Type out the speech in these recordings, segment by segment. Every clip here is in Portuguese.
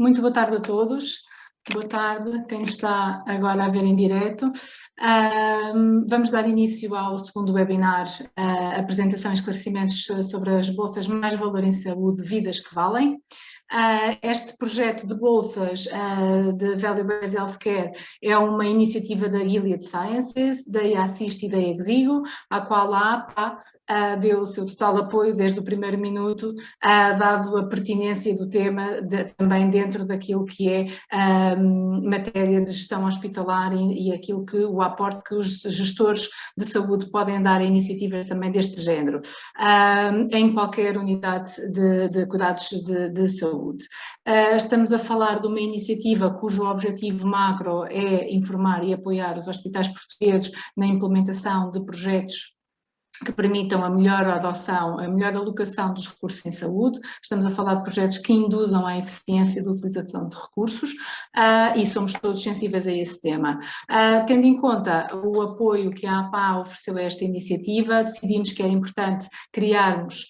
Muito boa tarde a todos. Boa tarde, quem está agora a ver em direto. Vamos dar início ao segundo webinar, apresentação e esclarecimentos sobre as bolsas Mais Valor em Saúde, Vidas que Valem. Este projeto de bolsas de Value Based Healthcare é uma iniciativa da Gilead Sciences, da IASSIST e da Exigo, à qual a APA deu o seu total apoio desde o primeiro minuto, dado a pertinência do tema também dentro daquilo que é matéria de gestão hospitalar e aquilo que o aporte que os gestores de saúde podem dar a iniciativas também deste género, em qualquer unidade de cuidados de saúde. Estamos a falar de uma iniciativa cujo objetivo macro é informar e apoiar os hospitais portugueses na implementação de projetos que permitam a melhor adoção, a melhor alocação dos recursos em saúde. Estamos a falar de projetos que induzam a eficiência da utilização de recursos e somos todos sensíveis a esse tema. Tendo em conta o apoio que a APA ofereceu a esta iniciativa, decidimos que era importante criarmos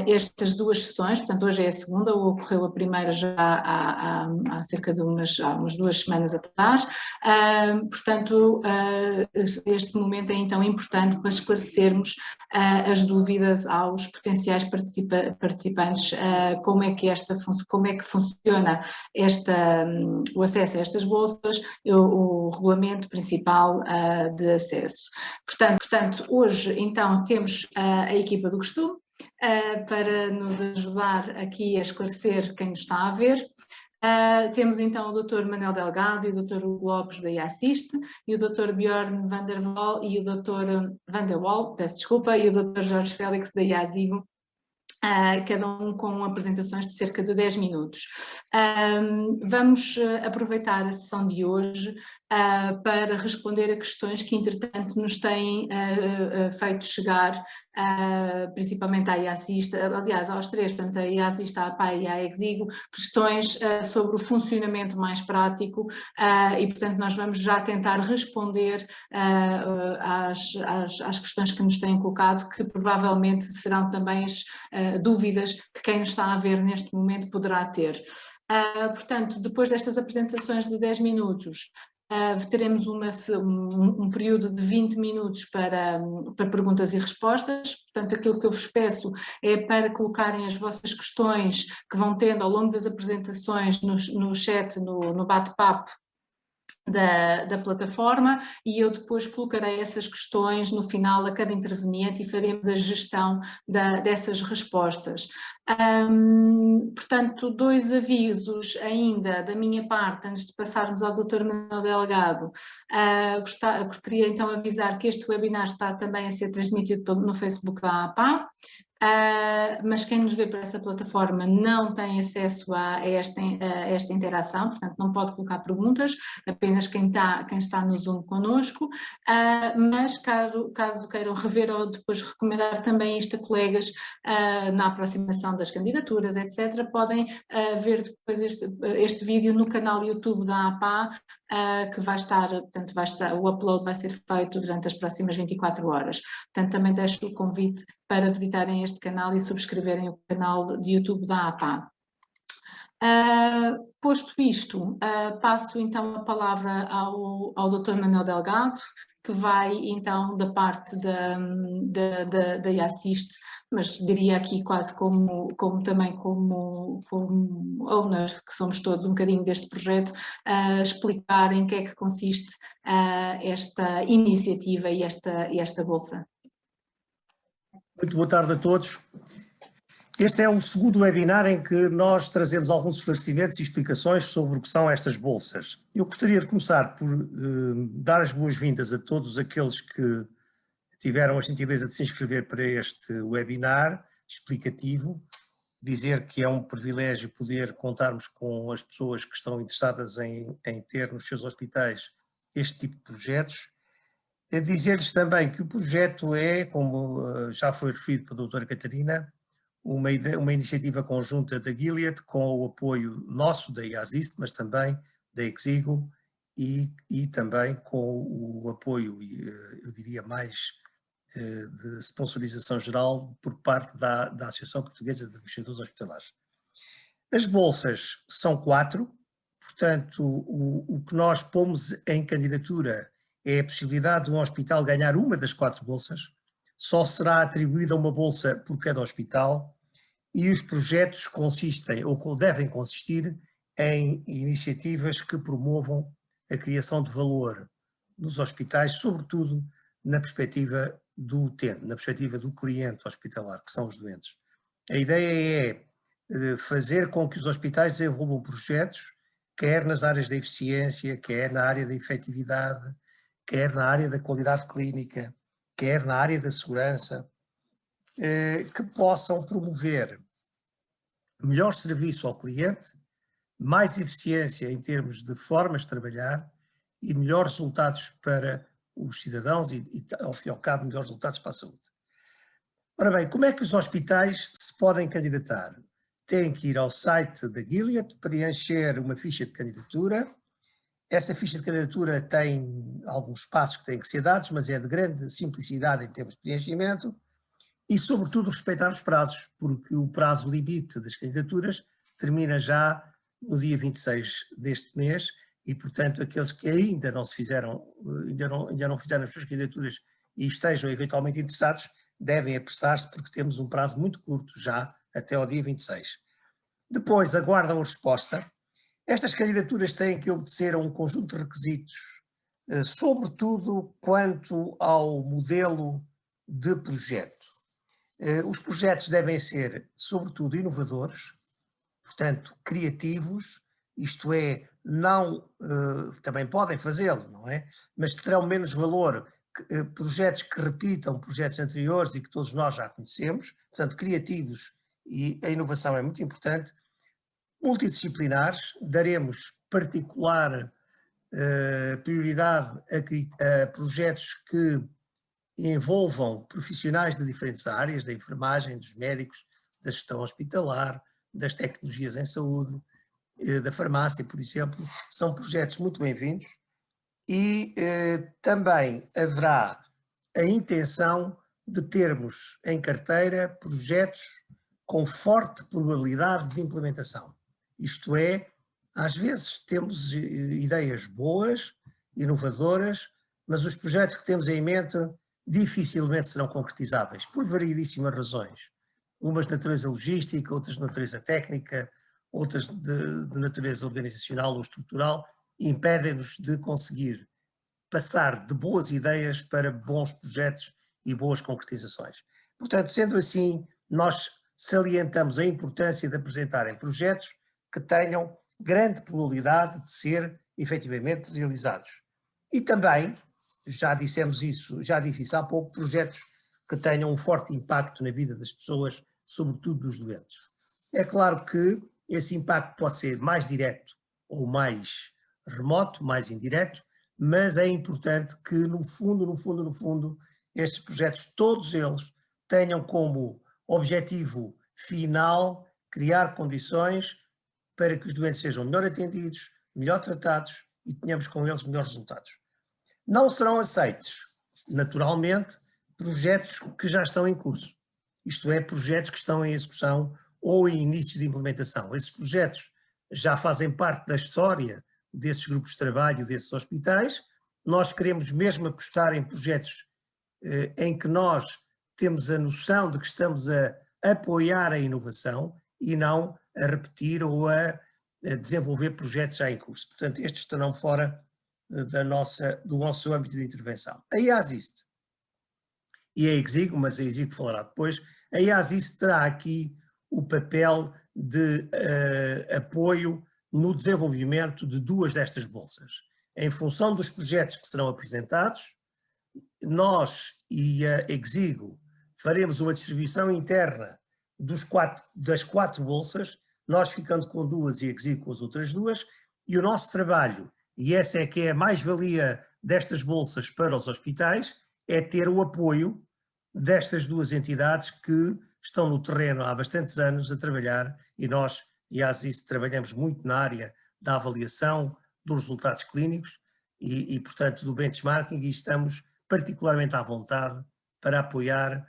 estas duas sessões, portanto hoje é a segunda, ocorreu a primeira já há cerca de umas 2 semanas atrás, portanto este momento é então importante para esclarecermos as dúvidas aos potenciais participantes, como é que funciona o acesso a estas bolsas, o regulamento principal de acesso. Portanto, hoje então temos a equipa do costume para nos ajudar aqui a esclarecer quem nos está a ver. Temos então o Dr. Manuel Delgado e o Dr. Hugo Lopes da IASSIST e o Dr. Bjorn van der Wal e o Dr. Van der Wal, peço desculpa, e o Dr. Jorge Félix da IASIGO, cada um com apresentações de cerca de 10 minutos. Vamos aproveitar a sessão de hoje para responder a questões que entretanto nos têm feito chegar, principalmente à IASSIST, aliás aos três, portanto a IASSIST, a APA e a Exigo, questões sobre o funcionamento mais prático e portanto nós vamos já tentar responder às questões que nos têm colocado, que provavelmente serão também as dúvidas que quem nos está a ver neste momento poderá ter. Portanto, depois destas apresentações de 10 minutos, teremos um período de 20 minutos para perguntas e respostas. Portanto, aquilo que eu vos peço é para colocarem as vossas questões que vão tendo ao longo das apresentações no chat, no bate-papo da plataforma, e eu depois colocarei essas questões no final a cada interveniente e faremos a gestão dessas respostas. Portanto, 2 avisos ainda da minha parte, antes de passarmos ao Dr. Manuel Delgado. Queria então avisar que este webinar está também a ser transmitido no Facebook da APA. Mas quem nos vê por essa plataforma não tem acesso a esta interação, portanto não pode colocar perguntas, apenas quem está no Zoom connosco, mas caso queiram rever ou depois recomendar também isto a colegas na aproximação das candidaturas, etc., podem ver depois este vídeo no canal YouTube da APA, que vai estar, o upload vai ser feito durante as próximas 24 horas. Portanto, também deixo o convite para visitarem este canal e subscreverem o canal de YouTube da APA. Posto isto, passo então a palavra ao Dr. Manuel Delgado, que vai então da parte da IASSIST, mas diria aqui quase como owners, que somos todos um bocadinho deste projeto, explicar em que é que consiste esta iniciativa e esta bolsa. Muito boa tarde a todos. Este é o segundo webinar em que nós trazemos alguns esclarecimentos e explicações sobre o que são estas bolsas. Eu gostaria de começar por dar as boas-vindas a todos aqueles que tiveram a gentileza de se inscrever para este webinar explicativo, dizer que é um privilégio poder contarmos com as pessoas que estão interessadas em ter nos seus hospitais este tipo de projetos. Dizer-lhes também que o projeto é, como já foi referido pela doutora Catarina, uma iniciativa conjunta da Gilead com o apoio nosso da IASSIST, mas também da Exigo e também com o apoio, eu diria mais, de sponsorização geral por parte da Associação Portuguesa de Investigadores Hospitalares. As bolsas são 4, portanto, o que nós pomos em candidatura é a possibilidade de um hospital ganhar uma das 4 bolsas, só será atribuída uma bolsa por cada hospital e os projetos consistem, ou devem consistir, em iniciativas que promovam a criação de valor nos hospitais, sobretudo na perspectiva do utente, na perspectiva do cliente hospitalar, que são os doentes. A ideia é fazer com que os hospitais desenvolvam projetos, quer nas áreas da eficiência, quer na área da efetividade, quer na área da qualidade clínica, quer na área da segurança, que possam promover melhor serviço ao cliente, mais eficiência em termos de formas de trabalhar e melhores resultados para os cidadãos e ao fim e ao cabo, melhores resultados para a saúde. Ora bem, como é que os hospitais se podem candidatar? Têm que ir ao site da Gilead, preencher uma ficha de candidatura. Essa ficha de candidatura tem alguns passos que têm que ser dados, mas é de grande simplicidade em termos de preenchimento e, sobretudo, respeitar os prazos, porque o prazo limite das candidaturas termina já no dia 26 deste mês e, portanto, aqueles que ainda não se fizeram, ainda não fizeram as suas candidaturas e estejam eventualmente interessados, devem apressar-se porque temos um prazo muito curto já até ao dia 26. Depois aguardam a resposta. Estas candidaturas têm que obedecer a um conjunto de requisitos, sobretudo quanto ao modelo de projeto. Os projetos devem ser, sobretudo, inovadores, portanto, criativos, isto é, não, também podem fazê-lo, não é? Mas terão menos valor projetos que repitam projetos anteriores e que todos nós já conhecemos, portanto, criativos, e a inovação é muito importante. Multidisciplinares, daremos particular prioridade a projetos que envolvam profissionais de diferentes áreas, da enfermagem, dos médicos, da gestão hospitalar, das tecnologias em saúde, da farmácia, por exemplo. São projetos muito bem-vindos e também haverá a intenção de termos em carteira projetos com forte probabilidade de implementação. Isto é, às vezes temos ideias boas, inovadoras, mas os projetos que temos em mente dificilmente serão concretizáveis, por variedíssimas razões. Umas de natureza logística, outras de natureza técnica, outras de natureza organizacional ou estrutural, impedem-nos de conseguir passar de boas ideias para bons projetos e boas concretizações. Portanto, sendo assim, nós salientamos a importância de apresentarem projetos que tenham grande probabilidade de ser efetivamente realizados. E também, já dissemos isso, já disse isso há pouco, projetos que tenham um forte impacto na vida das pessoas, sobretudo dos doentes. É claro que esse impacto pode ser mais direto ou mais remoto, mais indireto, mas é importante que no fundo, estes projetos, todos eles, tenham como objetivo final criar condições para que os doentes sejam melhor atendidos, melhor tratados e tenhamos com eles melhores resultados. Não serão aceitos, naturalmente, projetos que já estão em curso, isto é, projetos que estão em execução ou em início de implementação. Esses projetos já fazem parte da história desses grupos de trabalho, desses hospitais. Nós queremos mesmo apostar em projetos em que nós temos a noção de que estamos a apoiar a inovação e não a repetir ou a desenvolver projetos já em curso. Portanto, estes estarão fora do nosso âmbito de intervenção. A IASIST e a EXIGO, mas a EXIGO falará depois, a IASIST terá aqui o papel de apoio no desenvolvimento de 2 destas bolsas. Em função dos projetos que serão apresentados, nós e a EXIGO faremos uma distribuição interna das 4 bolsas, nós ficando com 2 e a EXIGO com as outras 2, e o nosso trabalho, e essa é que é a mais-valia destas bolsas para os hospitais, é ter o apoio destas 2 entidades que estão no terreno há bastantes anos a trabalhar, e nós, e às vezes, trabalhamos muito na área da avaliação dos resultados clínicos e portanto, do benchmarking, e estamos particularmente à vontade para apoiar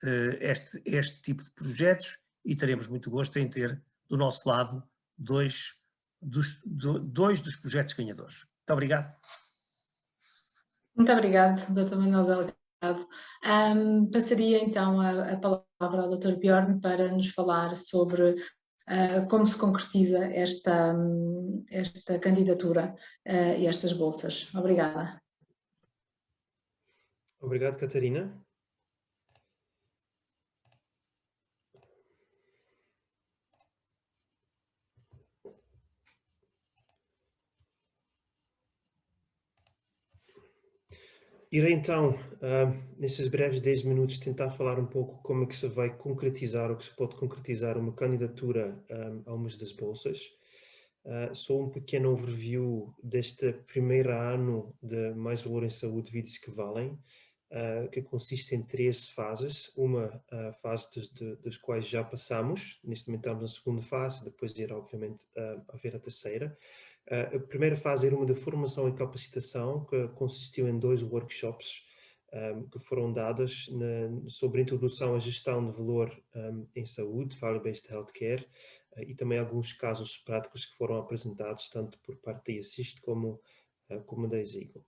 este tipo de projetos e teremos muito gosto em ter do nosso lado dois dos projetos ganhadores. Muito obrigado. Muito obrigada, Dr. Manuel Delgado. Passaria então a palavra ao Dr. Bjorn para nos falar sobre como se concretiza esta candidatura e estas bolsas. Obrigada. Obrigado, Catarina. Irei então, nesses breves 10 minutos, tentar falar um pouco como é que se vai concretizar, ou que se pode concretizar uma candidatura a umas das bolsas. Só um pequeno overview deste primeiro ano de Mais Valor em Saúde, Vidas que Valem, que consiste em 3 fases. Uma fase das quais já passamos, neste momento estamos na segunda fase, depois irá obviamente haver a terceira. A primeira fase era uma de formação e capacitação, que consistiu em 2 workshops que foram dados sobre a introdução à gestão de valor em saúde, Value-Based Healthcare, e também alguns casos práticos que foram apresentados, tanto por parte da Assist como da Exigo.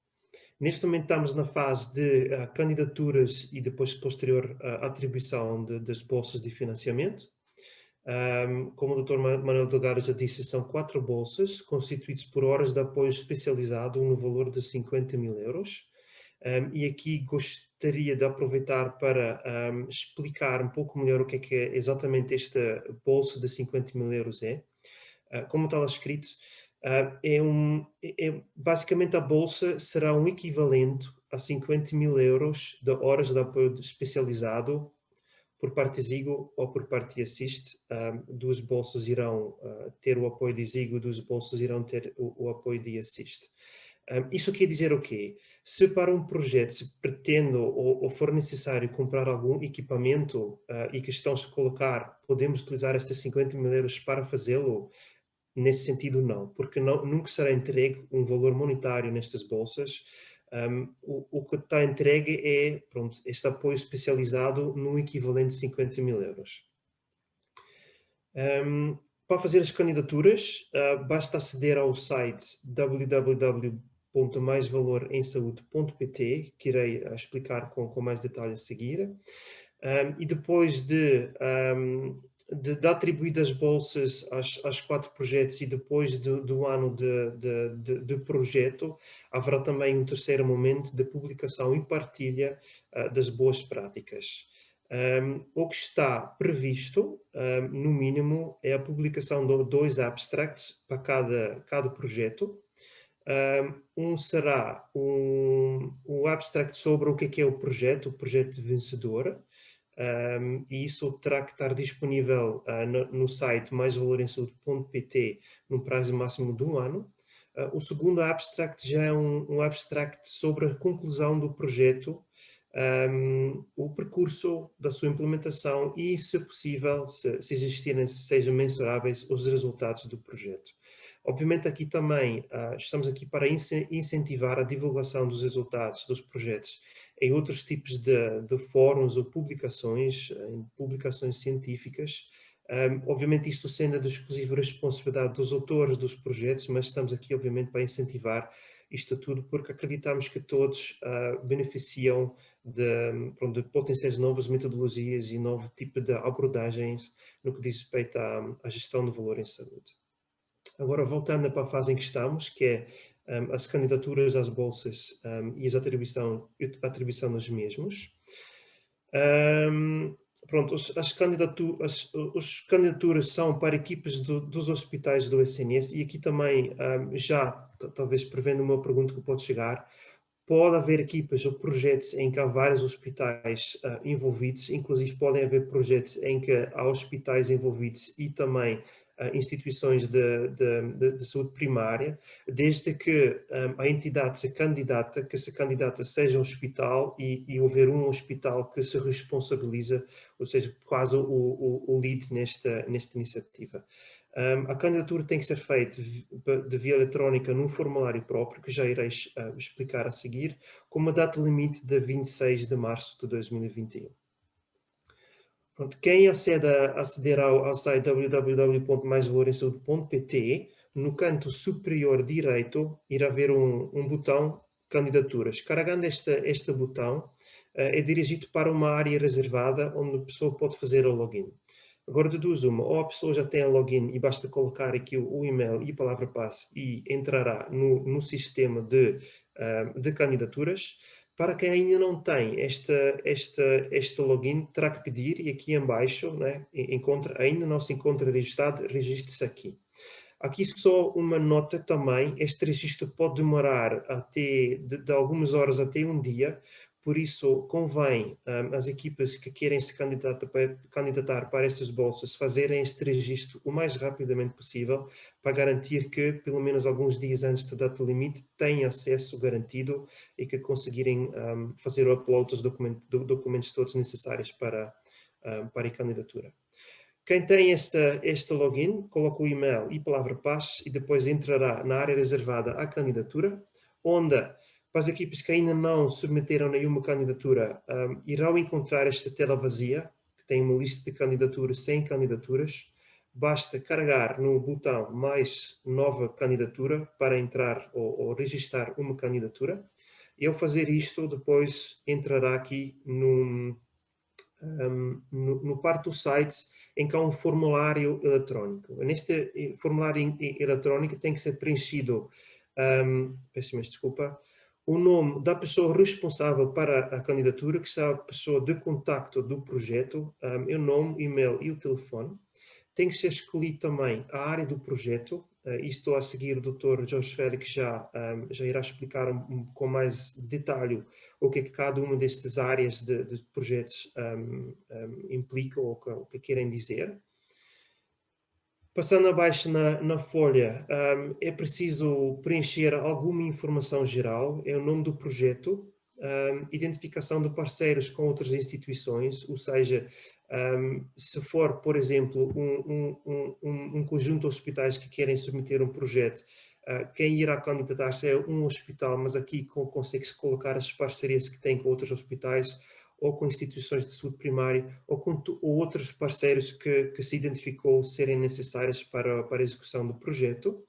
Neste momento estamos na fase de candidaturas e depois posterior atribuição das bolsas de financiamento. Como o Dr. Manuel Delgado já disse, são 4 bolsas, constituídas por horas de apoio especializado no valor de 50.000 euros. E aqui gostaria de aproveitar para explicar um pouco melhor o que é exatamente esta bolsa de 50.000 euros é. Como está lá escrito, basicamente a bolsa será um equivalente a 50.000 euros de horas de apoio especializado por parte de Exigo ou por parte de Assist. 2 bolsas irão ter o apoio de Exigo, 2 bolsas irão ter o apoio de Assist. Isso quer dizer o quê? Se para um projeto se pretende ou for necessário comprar algum equipamento e que estão-se a colocar, podemos utilizar estas 50.000 euros para fazê-lo? Nesse sentido, não, porque nunca será entregue um valor monetário nestas bolsas. O que está entregue é, pronto, este apoio especializado no equivalente de 50.000 euros. Para fazer as candidaturas, basta aceder ao site www.maisvaloremsaude.pt, que irei explicar com mais detalhe a seguir. E depois de atribuir as bolsas às 4 projetos e depois do ano de projeto, haverá também um terceiro momento de publicação e partilha das boas práticas. O que está previsto, no mínimo, é a publicação de 2 abstracts para cada projeto. Um será um abstract sobre o que é o projeto vencedor, e isso terá que estar disponível no site maisvaloremsaude.pt no prazo máximo de 1 ano. O segundo abstract já é um abstract sobre a conclusão do projeto, o percurso da sua implementação e, se possível, se existirem, se sejam mensuráveis os resultados do projeto. Obviamente aqui também estamos aqui para incentivar a divulgação dos resultados dos projetos em outros tipos de fóruns ou publicações, em publicações científicas. Obviamente isto sendo de exclusiva responsabilidade dos autores dos projetos, mas estamos aqui obviamente para incentivar isto tudo porque acreditamos que todos beneficiam de potenciais novas metodologias e novo tipo de abordagens no que diz respeito à gestão de valor em saúde. Agora, voltando para a fase em que estamos, que é as candidaturas às bolsas e a atribuição dos mesmos. Pronto, as candidaturas são para equipes dos hospitais do SNS e aqui também, já talvez prevendo uma pergunta que pode chegar, pode haver equipas ou projetos em que há vários hospitais envolvidos, inclusive podem haver projetos em que há hospitais envolvidos e também instituições de saúde primária, desde que a entidade se candidata seja um hospital e houver um hospital que se responsabiliza, ou seja, quase o lead nesta iniciativa. A candidatura tem que ser feita de via eletrónica num formulário próprio, que já irei explicar a seguir, com uma data limite de 26 de março de 2021. Pronto, quem aceder ao site www.maisvaloresaude.pt, no canto superior direito, irá ver um botão Candidaturas. Carregando este botão, é dirigido para uma área reservada onde a pessoa pode fazer o login. Agora, de duas uma, ou a pessoa já tem o login e basta colocar aqui o e-mail e a palavra-passe e entrará no sistema de candidaturas. Para quem ainda não tem este login, terá que pedir, e aqui em baixo, né, ainda não se encontra registrado, registre-se aqui. Aqui só uma nota também, este registro pode demorar de algumas horas até um dia, por isso convém as equipas que querem se candidatar para estas bolsas fazerem este registro o mais rapidamente possível, para garantir que, pelo menos alguns dias antes da data limite, tenham acesso garantido e que conseguirem fazer o upload dos documentos todos necessários para a candidatura. Quem tem este login, coloca o e-mail e palavra-passe e depois entrará na área reservada à candidatura, onde, para as equipes que ainda não submeteram nenhuma candidatura, irão encontrar esta tela vazia, que tem uma lista de candidaturas sem candidaturas. Basta carregar no botão mais nova candidatura para entrar ou registrar uma candidatura. E ao fazer isto, depois entrará aqui no parte do site em que há um formulário eletrónico. Neste formulário eletrónico tem que ser preenchido, peço desculpa, o nome da pessoa responsável para a candidatura, que será a pessoa de contacto do projeto, o nome, e-mail e o telefone. Tem que ser escolhido também a área do projeto. Isto a seguir o Dr. Jorge Félix já irá explicar com mais detalhe o que é que cada uma destas áreas de projetos implica ou o que querem dizer. Passando abaixo na folha, é preciso preencher alguma informação geral, é o nome do projeto, identificação de parceiros com outras instituições, ou seja, se for, por exemplo, um conjunto de hospitais que querem submeter um projeto, quem irá candidatar-se é um hospital, mas aqui consegue-se colocar as parcerias que tem com outros hospitais, ou com instituições de saúde primária, ou outros parceiros que se identificou serem necessários para a execução do projeto.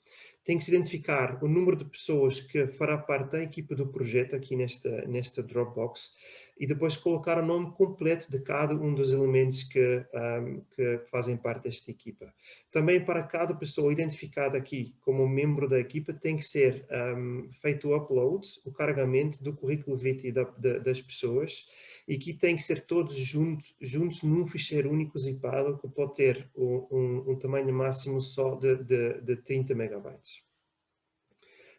Tem que se identificar o número de pessoas que fará parte da equipa do projeto aqui nesta Dropbox e depois colocar o nome completo de cada um dos elementos que fazem parte desta equipa. Também para cada pessoa identificada aqui como membro da equipa tem que ser feito o upload, o carregamento do currículo vitae das pessoas, e aqui tem que ser todos juntos num ficheiro único zipado que pode ter um tamanho máximo só de 30 megabytes.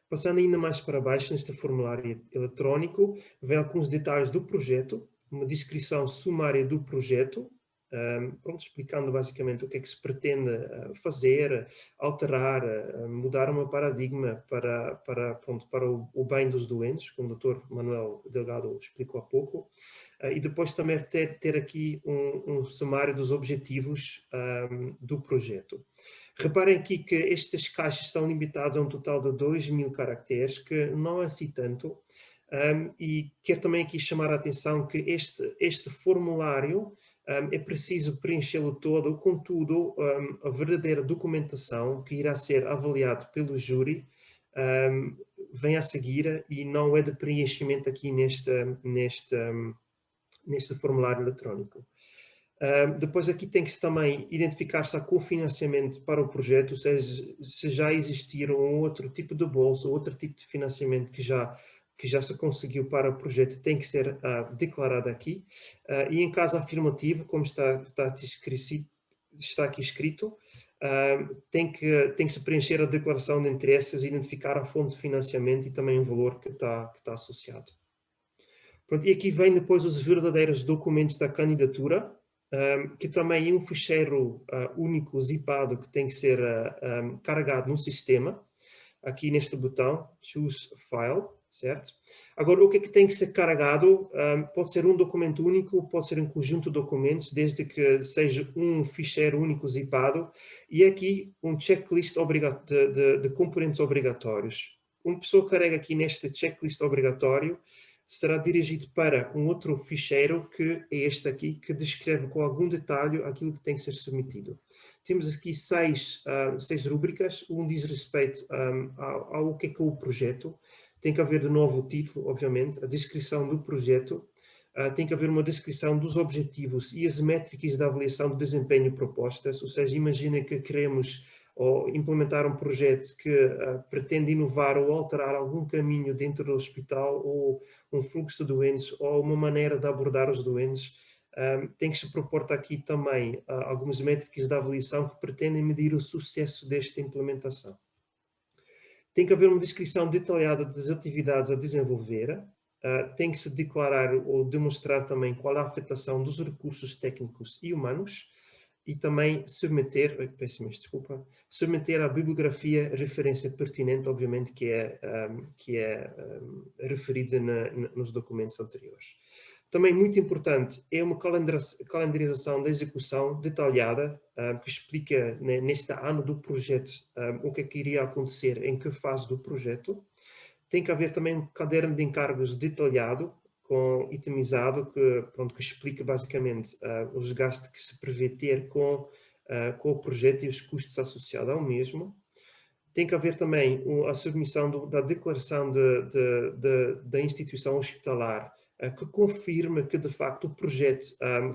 Passando ainda mais para baixo, neste formulário eletrónico, vem alguns detalhes do projeto, uma descrição sumária do projeto, explicando basicamente o que é que se pretende fazer, alterar, mudar um paradigma para o bem dos doentes, como o Dr. Manuel Delgado explicou há pouco. E depois também ter aqui um sumário dos objetivos do projeto. Reparem aqui que estas caixas estão limitadas a um total de 2.000 caracteres, que não é assim tanto. E quero também aqui chamar a atenção que este formulário é preciso preenchê-lo todo, contudo, a verdadeira documentação que irá ser avaliado pelo júri vem a seguir e não é de preenchimento aqui neste formulário eletrónico. Depois aqui tem que -se também identificar se há cofinanciamento para o projeto, ou seja, se já existir um outro tipo de bolsa, outro tipo de financiamento que já se conseguiu para o projeto, tem que ser declarado aqui. E em caso afirmativo, como está aqui escrito, tem que se preencher a declaração de interesses, identificar a fonte de financiamento e também o valor que está associado. Pronto, e aqui vem depois os verdadeiros documentos da candidatura, que também é um ficheiro único, zipado, que tem que ser carregado no sistema, aqui neste botão, Choose File, certo? Agora, o que é que tem que ser carregado? Pode ser um documento único, pode ser um conjunto de documentos, desde que seja um ficheiro único zipado, e aqui um checklist de componentes obrigatórios. Uma pessoa carrega aqui neste checklist obrigatório, será dirigido para um outro ficheiro, que é este aqui, que descreve com algum detalhe aquilo que tem que ser submetido. Temos aqui seis rúbricas. Diz respeito ao que é o projeto. Tem que haver de novo o título, obviamente, a descrição do projeto. Tem que haver uma descrição dos objetivos e as métricas da avaliação de desempenho propostas. Ou seja, imagina que queremos implementar um projeto que pretende inovar ou alterar algum caminho dentro do hospital, ou um fluxo de doentes, ou uma maneira de abordar os doentes. Tem que se propor aqui também algumas métricas da avaliação que pretendem medir o sucesso desta implementação. Tem que haver uma descrição detalhada das atividades a desenvolver. Tem que se declarar ou demonstrar também qual é a afetação dos recursos técnicos e humanos, e também submeter a bibliografia referência pertinente, obviamente, que é referida nos documentos anteriores. Também muito importante é uma calendarização da execução detalhada, que explica, neste ano do projeto, o que é que iria acontecer, em que fase do projeto. Tem que haver também um caderno de encargos detalhado, itemizado, que explica basicamente os gastos que se prevê ter com o projeto e os custos associados ao mesmo. Tem que haver também a submissão da declaração da instituição hospitalar, que confirma que, de facto, o projeto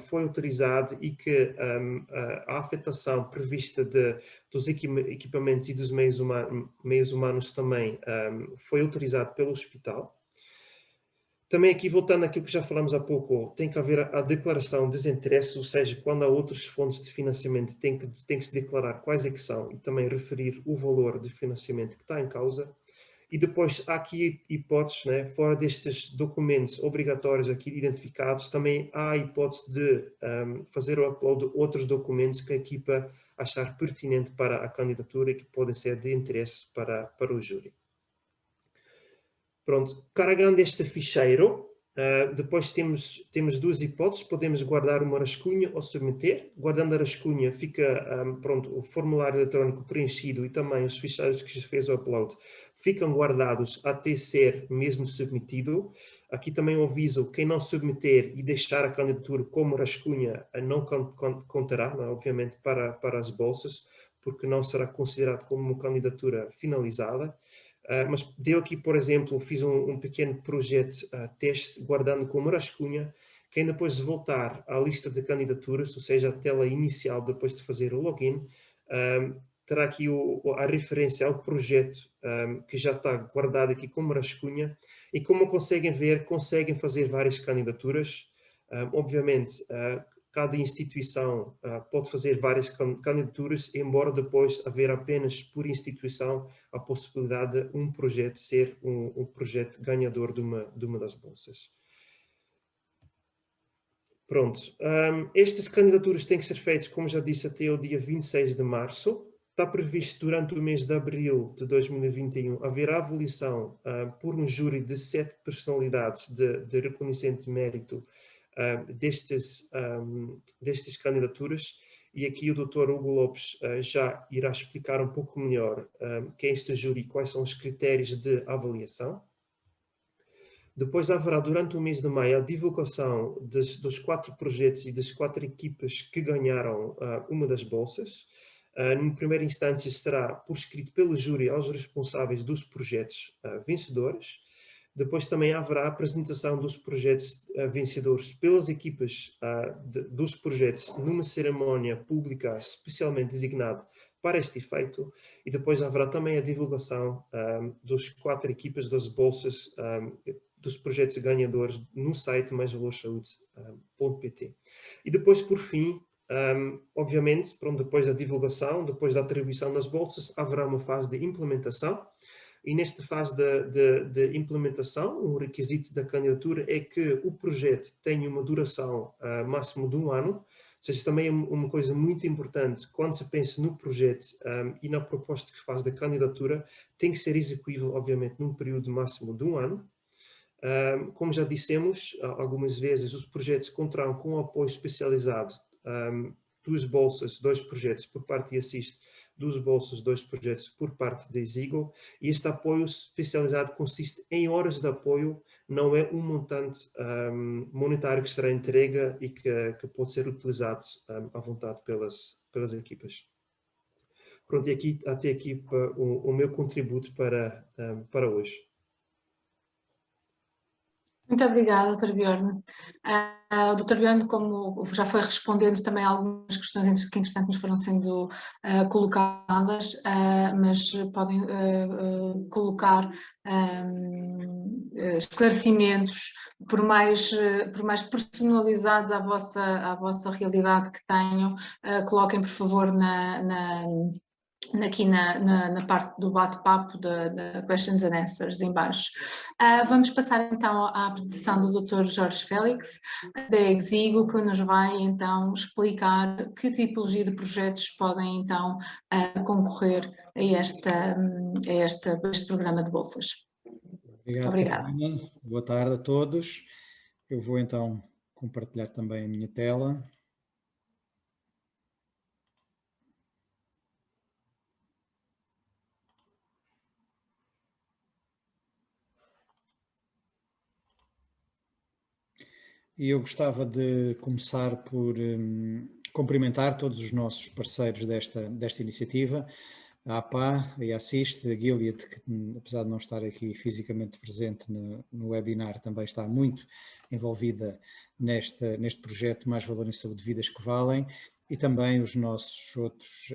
foi autorizado e que a afetação prevista dos equipamentos e dos meios humanos também foi autorizado pelo hospital. Também aqui, voltando àquilo que já falamos há pouco, tem que haver a declaração de desinteresse, ou seja, quando há outras fontes de financiamento, tem que se declarar quais é que são e também referir o valor de financiamento que está em causa. E depois há aqui hipóteses, fora destes documentos obrigatórios aqui identificados, também há a hipótese de fazer o upload de outros documentos que a equipa achar pertinente para a candidatura e que podem ser de interesse para o júri. Pronto, carregando este ficheiro, depois temos duas hipóteses: podemos guardar uma rascunha ou submeter. Guardando a rascunha, fica o formulário eletrónico preenchido e também os ficheiros que se fez o upload ficam guardados até ser mesmo submetido. Aqui também eu aviso: quem não submeter e deixar a candidatura como rascunha não contará, obviamente, para as bolsas, porque não será considerado como uma candidatura finalizada. Mas deu aqui, por exemplo, fiz um pequeno projeto teste guardando como rascunha. Quem depois voltar à lista de candidaturas, ou seja, a tela inicial depois de fazer o login, terá aqui a referência ao projeto que já está guardado aqui como rascunha. E como conseguem ver, conseguem fazer várias candidaturas. Obviamente, cada instituição pode fazer várias candidaturas, embora depois haver apenas por instituição a possibilidade de um projeto ser um projeto ganhador de uma das bolsas. Pronto. Estas candidaturas têm que ser feitas, como já disse, até o dia 26 de março. Está previsto durante o mês de abril de 2021 haver a avaliação por um júri de 7 personalidades de reconhecimento de mérito destas candidaturas, e aqui o Dr. Hugo Lopes já irá explicar um pouco melhor quem é este júri e quais são os critérios de avaliação. Depois haverá, durante o mês de maio, a divulgação dos 4 projetos e das 4 equipas que ganharam uma das bolsas. Numa primeira instância, será por escrito pelo júri aos responsáveis dos projetos vencedores. Depois também haverá a apresentação dos projetos vencedores pelas equipas dos projetos numa cerimónia pública especialmente designada para este efeito, e depois haverá também a divulgação dos 4 equipas das bolsas dos projetos ganhadores no site maisvalorsaúde.pt. E depois, por fim, obviamente, depois da divulgação, depois da atribuição das bolsas, haverá uma fase de implementação. E nesta fase de implementação, um requisito da candidatura é que o projeto tenha uma duração máximo de 1 ano. Ou seja, também é uma coisa muito importante: quando se pensa no projeto e na proposta que faz da candidatura, tem que ser execuível, obviamente, num período máximo de 1 ano. Como já dissemos algumas vezes, os projetos contarão com o apoio especializado 2 bolsas, 2 projetos por parte de Assist dos bolsas dos projetos por parte da Exigo, e este apoio especializado consiste em horas de apoio, não é um montante monetário que será entregue e que pode ser utilizado à vontade pelas equipas. Pronto, e aqui, até aqui o meu contributo para hoje. Muito obrigada, Dr. Bjorn. O Dr. Bjorn, como já foi respondendo também a algumas questões que, entretanto, nos foram sendo colocadas, mas podem colocar esclarecimentos, por mais personalizados à vossa realidade que tenham, coloquem, por favor, aqui na parte do bate-papo da Questions and Answers em baixo. Vamos passar então à apresentação do Dr. Jorge Félix, da Exigo, que nos vai então explicar que tipologia de projetos podem então concorrer a este programa de bolsas. Obrigado, Obrigada. Catarina. Boa tarde a todos. Eu vou então compartilhar também a minha tela. E eu gostava de começar por cumprimentar todos os nossos parceiros desta iniciativa, a APA, a Assist, a Gilead, que apesar de não estar aqui fisicamente presente no webinar, também está muito envolvida neste projeto Mais Valor em Saúde, Vidas que Valem, e também os nossos outros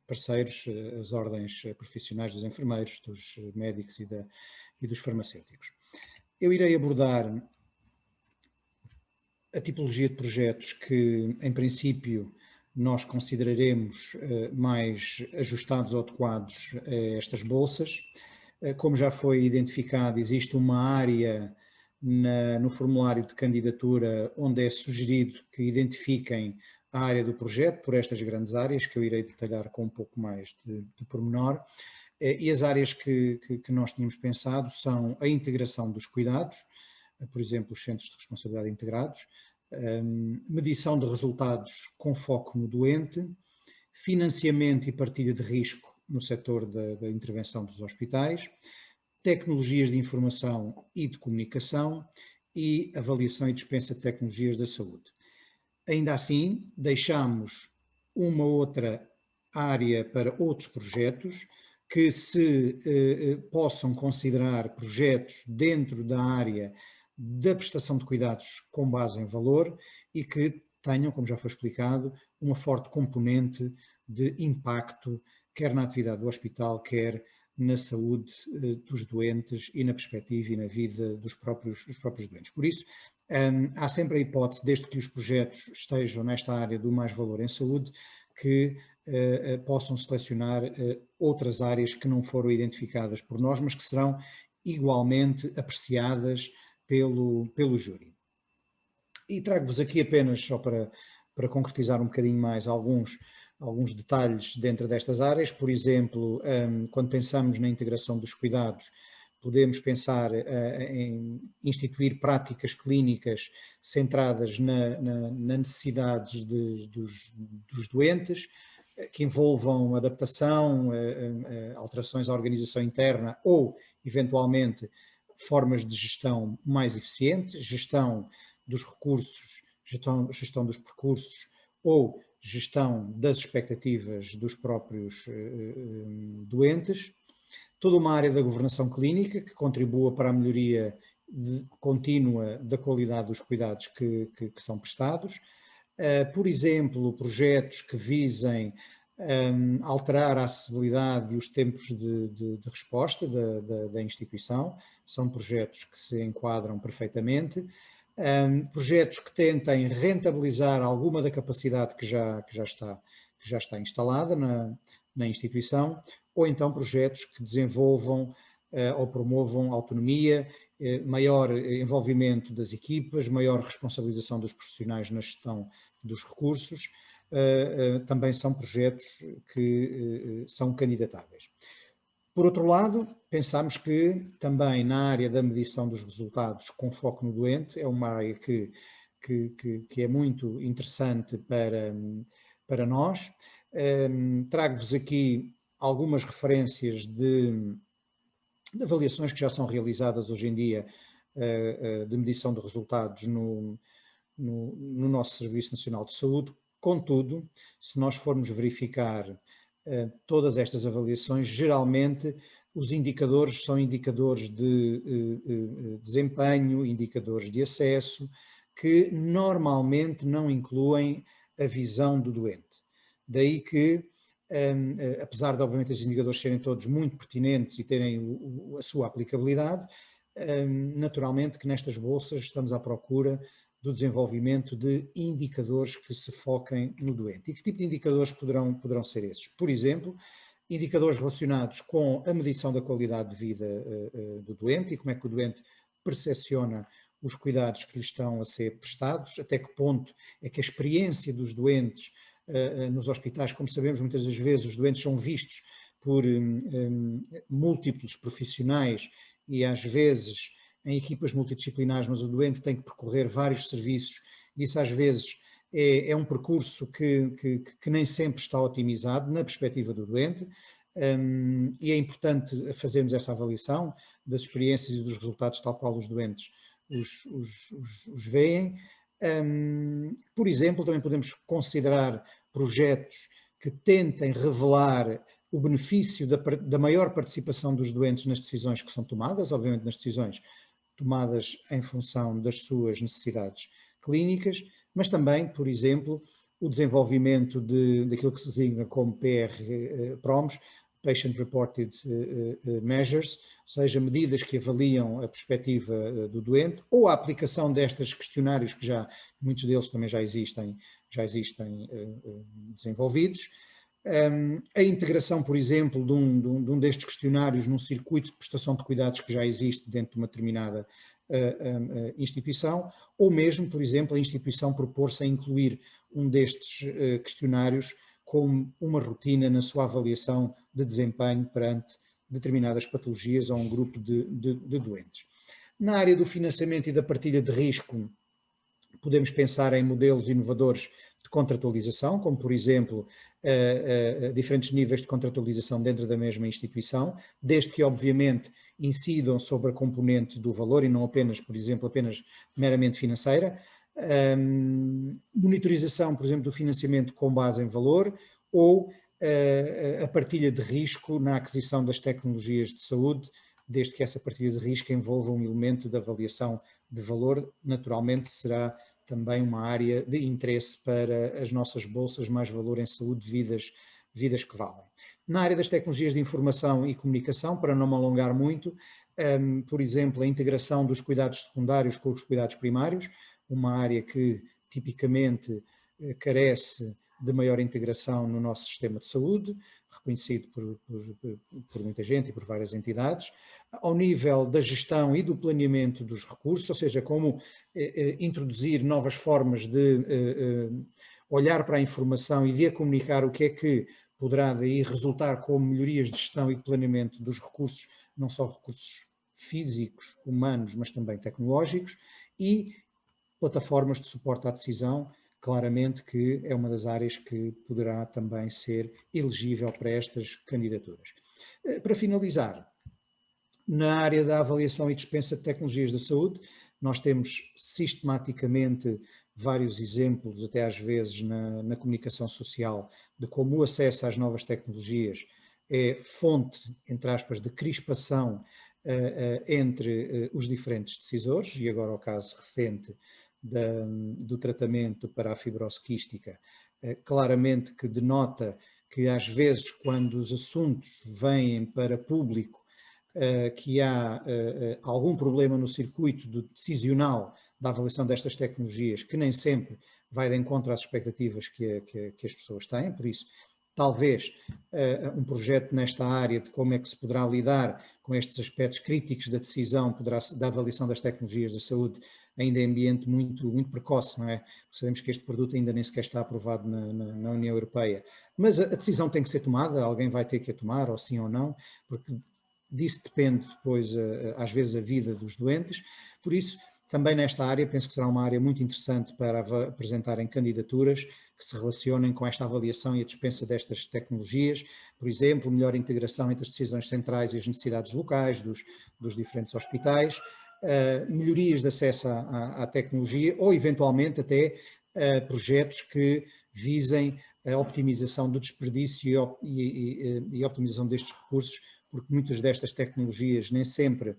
parceiros, as ordens profissionais dos enfermeiros, dos médicos e dos farmacêuticos. Eu irei abordar a tipologia de projetos que, em princípio, nós consideraremos mais ajustados ou adequados a estas bolsas. Como já foi identificado, existe uma área no formulário de candidatura onde é sugerido que identifiquem a área do projeto por estas grandes áreas, que eu irei detalhar com um pouco mais de pormenor. E as áreas que nós tínhamos pensado são a integração dos cuidados, por exemplo, os centros de responsabilidade integrados, medição de resultados com foco no doente, financiamento e partilha de risco no setor da intervenção dos hospitais, tecnologias de informação e de comunicação e avaliação e dispensa de tecnologias da saúde. Ainda assim, deixamos uma outra área para outros projetos que se possam considerar projetos dentro da área da prestação de cuidados com base em valor e que tenham, como já foi explicado, uma forte componente de impacto, quer na atividade do hospital, quer na saúde dos doentes e na perspectiva e na vida dos próprios doentes. Por isso, há sempre a hipótese, desde que os projetos estejam nesta área do mais valor em saúde, que possam selecionar outras áreas que não foram identificadas por nós, mas que serão igualmente apreciadas pelo júri. E trago-vos aqui apenas, só para concretizar um bocadinho mais, alguns detalhes dentro destas áreas. Por exemplo, quando pensamos na integração dos cuidados, podemos pensar em instituir práticas clínicas centradas nas necessidades dos doentes, que envolvam adaptação, alterações à organização interna ou, eventualmente, formas de gestão mais eficientes, gestão dos recursos, gestão dos percursos ou gestão das expectativas dos próprios doentes. Toda uma área da governação clínica que contribua para a melhoria contínua da qualidade dos cuidados que são prestados. Por exemplo, projetos que visem alterar a acessibilidade e os tempos de resposta da instituição, são projetos que se enquadram perfeitamente. Projetos que tentem rentabilizar alguma da capacidade que já está instalada na instituição, ou então projetos que desenvolvam ou promovam autonomia, maior envolvimento das equipas, maior responsabilização dos profissionais na gestão dos recursos, também são projetos que são candidatáveis. Por outro lado, pensamos que também na área da medição dos resultados com foco no doente, é uma área que é muito interessante para nós. Trago-vos aqui algumas referências de avaliações que já são realizadas hoje em dia de medição de resultados no nosso Serviço Nacional de Saúde. Contudo, se nós formos verificar todas estas avaliações, geralmente os indicadores são indicadores de desempenho, indicadores de acesso, que normalmente não incluem a visão do doente. Daí que, apesar de obviamente estes indicadores serem todos muito pertinentes e terem a sua aplicabilidade, naturalmente que nestas bolsas estamos à procura do desenvolvimento de indicadores que se foquem no doente. E que tipo de indicadores poderão ser esses? Por exemplo, indicadores relacionados com a medição da qualidade de vida do doente e como é que o doente percepciona os cuidados que lhe estão a ser prestados, até que ponto é que a experiência dos doentes nos hospitais, como sabemos, muitas das vezes os doentes são vistos por múltiplos profissionais e às vezes em equipas multidisciplinares, mas o doente tem que percorrer vários serviços e isso às vezes é um percurso que nem sempre está otimizado na perspectiva do doente, e é importante fazermos essa avaliação das experiências e dos resultados tal qual os doentes os veem. Por exemplo, também podemos considerar projetos que tentem revelar o benefício da maior participação dos doentes nas decisões que são tomadas, obviamente nas decisões tomadas em função das suas necessidades clínicas, mas também, por exemplo, o desenvolvimento daquilo que se designa como PRPROMs, Patient Reported Measures, ou seja, medidas que avaliam a perspectiva do doente, ou a aplicação destes questionários que muitos deles também já existem desenvolvidos. A integração, por exemplo, de um destes questionários num circuito de prestação de cuidados que já existe dentro de uma determinada instituição, ou mesmo, por exemplo, a instituição propor-se a incluir um destes questionários como uma rotina na sua avaliação de desempenho perante determinadas patologias ou um grupo de doentes. Na área do financiamento e da partilha de risco, podemos pensar em modelos inovadores de contratualização, como por exemplo, diferentes níveis de contratualização dentro da mesma instituição, desde que obviamente incidam sobre a componente do valor e não apenas, por exemplo, apenas meramente financeira. Monitorização, por exemplo, do financiamento com base em valor ou a partilha de risco na aquisição das tecnologias de saúde, desde que essa partilha de risco envolva um elemento de avaliação de valor, naturalmente será também uma área de interesse para as nossas bolsas Mais Valor em Saúde, vidas que valem. Na área das tecnologias de informação e comunicação, para não me alongar muito, por exemplo, a integração dos cuidados secundários com os cuidados primários, uma área que tipicamente carece de maior integração no nosso sistema de saúde, reconhecido por muita gente e por várias entidades, ao nível da gestão e do planeamento dos recursos, ou seja, como introduzir novas formas de olhar para a informação e de a comunicar o que é que poderá daí resultar como melhorias de gestão e de planeamento dos recursos, não só recursos físicos, humanos, mas também tecnológicos, e plataformas de suporte à decisão, claramente que é uma das áreas que poderá também ser elegível para estas candidaturas. Para finalizar, na área da avaliação e dispensa de tecnologias da saúde, nós temos sistematicamente vários exemplos, até às vezes na comunicação social, de como o acesso às novas tecnologias é fonte, entre aspas, de crispação entre os diferentes decisores, e agora o caso recente do tratamento para a fibrose quística, claramente que denota que às vezes quando os assuntos vêm para público que há algum problema no circuito decisional da avaliação destas tecnologias, que nem sempre vai de encontro às expectativas que as pessoas têm, por isso talvez um projeto nesta área de como é que se poderá lidar com estes aspectos críticos da decisão, da avaliação das tecnologias da saúde, ainda em ambiente muito, muito precoce, não é? Sabemos que este produto ainda nem sequer está aprovado na União Europeia, mas a decisão tem que ser tomada, alguém vai ter que a tomar, ou sim ou não, porque disso depende depois, às vezes, a vida dos doentes. Por isso, Também nesta área, penso que será uma área muito interessante para apresentarem candidaturas que se relacionem com esta avaliação e a dispensa destas tecnologias, por exemplo, melhor integração entre as decisões centrais e as necessidades locais dos diferentes hospitais, melhorias de acesso à tecnologia ou, eventualmente, até projetos que visem a optimização do desperdício e optimização destes recursos, porque muitas destas tecnologias nem sempre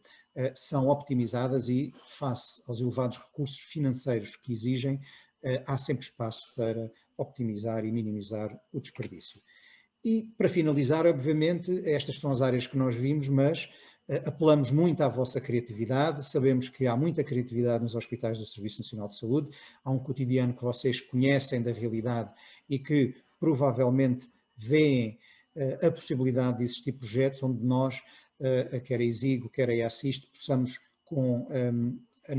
são optimizadas e, face aos elevados recursos financeiros que exigem, há sempre espaço para optimizar e minimizar o desperdício. E, para finalizar, obviamente, estas são as áreas que nós vimos, mas apelamos muito à vossa criatividade, sabemos que há muita criatividade nos hospitais do Serviço Nacional de Saúde, há um cotidiano que vocês conhecem da realidade e que provavelmente veem a possibilidade de existir projetos onde nós, quer a Exigo, quer a EASSIST, possamos, com o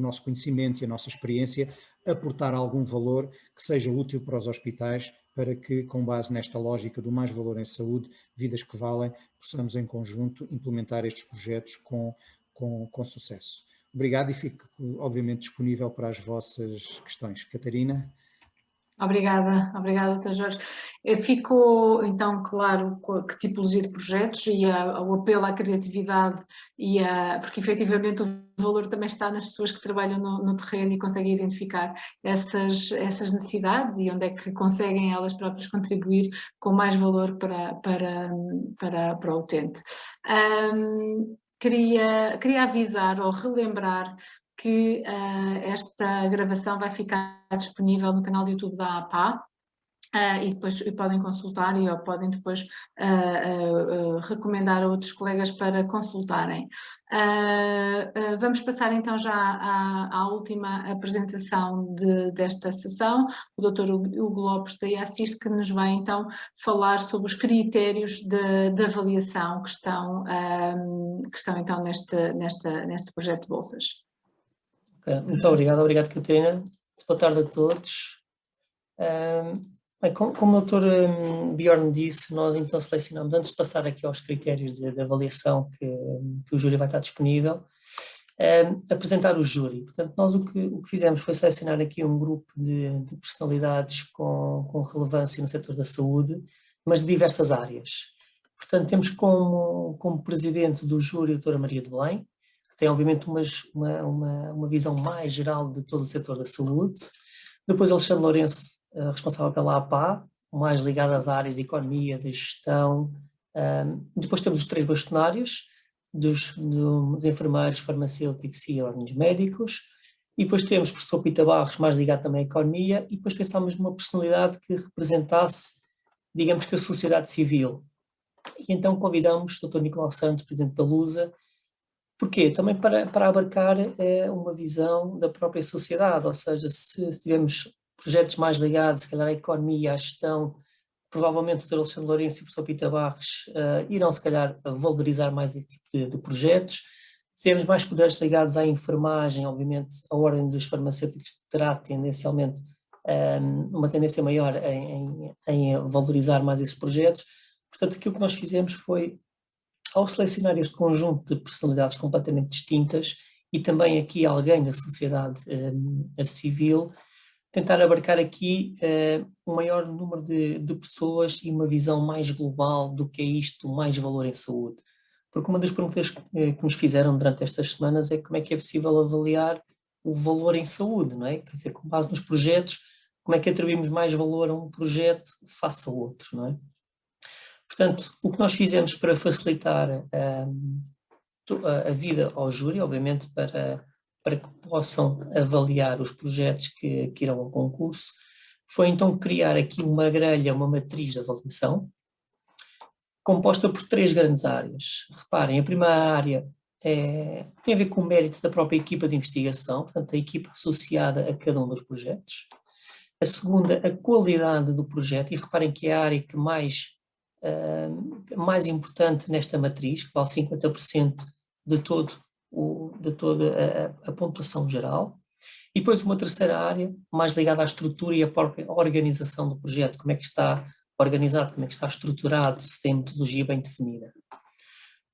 nosso conhecimento e a nossa experiência, aportar algum valor que seja útil para os hospitais, para que, com base nesta lógica do mais valor em saúde, vidas que valem, possamos em conjunto implementar estes projetos com sucesso. Obrigado e fico, obviamente, disponível para as vossas questões. Catarina? Obrigada, Dr. Jorge. Ficou então claro que tipologia de projetos e o apelo à criatividade porque efetivamente o valor também está nas pessoas que trabalham no terreno e conseguem identificar essas necessidades e onde é que conseguem elas próprias contribuir com mais valor para o utente. Queria avisar ou relembrar que esta gravação vai ficar disponível no canal do YouTube da APA e depois podem consultar ou podem depois recomendar a outros colegas para consultarem. Vamos passar então já à última apresentação desta sessão, o Dr. Hugo Lopes da EASSIST, que nos vai então falar sobre os critérios de avaliação que estão então neste projeto de bolsas. Muito obrigado Catarina. Boa tarde a todos. Bem, como o Dr. Bjorn disse, nós então selecionamos, antes de passar aqui aos critérios de avaliação que o júri vai estar disponível, apresentar o júri. Portanto, nós o que fizemos foi selecionar aqui um grupo de personalidades com relevância no setor da saúde, mas de diversas áreas. Portanto, temos como presidente do júri a doutora Maria de Belém, tem obviamente uma visão mais geral de todo o setor da saúde. Depois Alexandre Lourenço, responsável pela APA, mais ligado às áreas de economia, de gestão. Depois temos os 3 bastonários, dos enfermeiros, farmacêuticos e ordens médicos. E depois temos o professor Pita Barros, mais ligado também à economia. E depois pensámos numa personalidade que representasse, digamos que a sociedade civil. E então convidamos o Dr. Nicolau Santos, presidente da Lusa. Porquê? Também para abarcar uma visão da própria sociedade, ou seja, se tivermos projetos mais ligados, se calhar à economia, à gestão, provavelmente o Dr. Alexandre Lourenço e o professor Pita Barros irão se calhar valorizar mais esse tipo de projetos. Se tivermos mais poderes ligados à enfermagem, obviamente a ordem dos farmacêuticos terá tendencialmente uma tendência maior em valorizar mais esses projetos. Portanto, aquilo que nós fizemos foi, ao selecionar este conjunto de personalidades completamente distintas e também aqui alguém da sociedade civil, tentar abarcar aqui um maior número de pessoas e uma visão mais global do que é isto, mais valor em saúde. Porque uma das perguntas que nos fizeram durante estas semanas é como é que é possível avaliar o valor em saúde, não é? Quer dizer, com base nos projetos, como é que atribuímos mais valor a um projeto face a outro, não é? Portanto, o que nós fizemos para facilitar a vida ao júri, obviamente para que possam avaliar os projetos que irão ao concurso, foi então criar aqui uma grelha, uma matriz de avaliação, composta por 3 grandes áreas. Reparem, a primeira área tem a ver com o mérito da própria equipa de investigação, portanto a equipa associada a cada um dos projetos. A segunda, a qualidade do projeto, e reparem que é a área que mais importante nesta matriz, que vale 50% de toda a pontuação geral. E depois uma terceira área, mais ligada à estrutura e à própria organização do projeto, como é que está organizado, como é que está estruturado, se tem metodologia bem definida.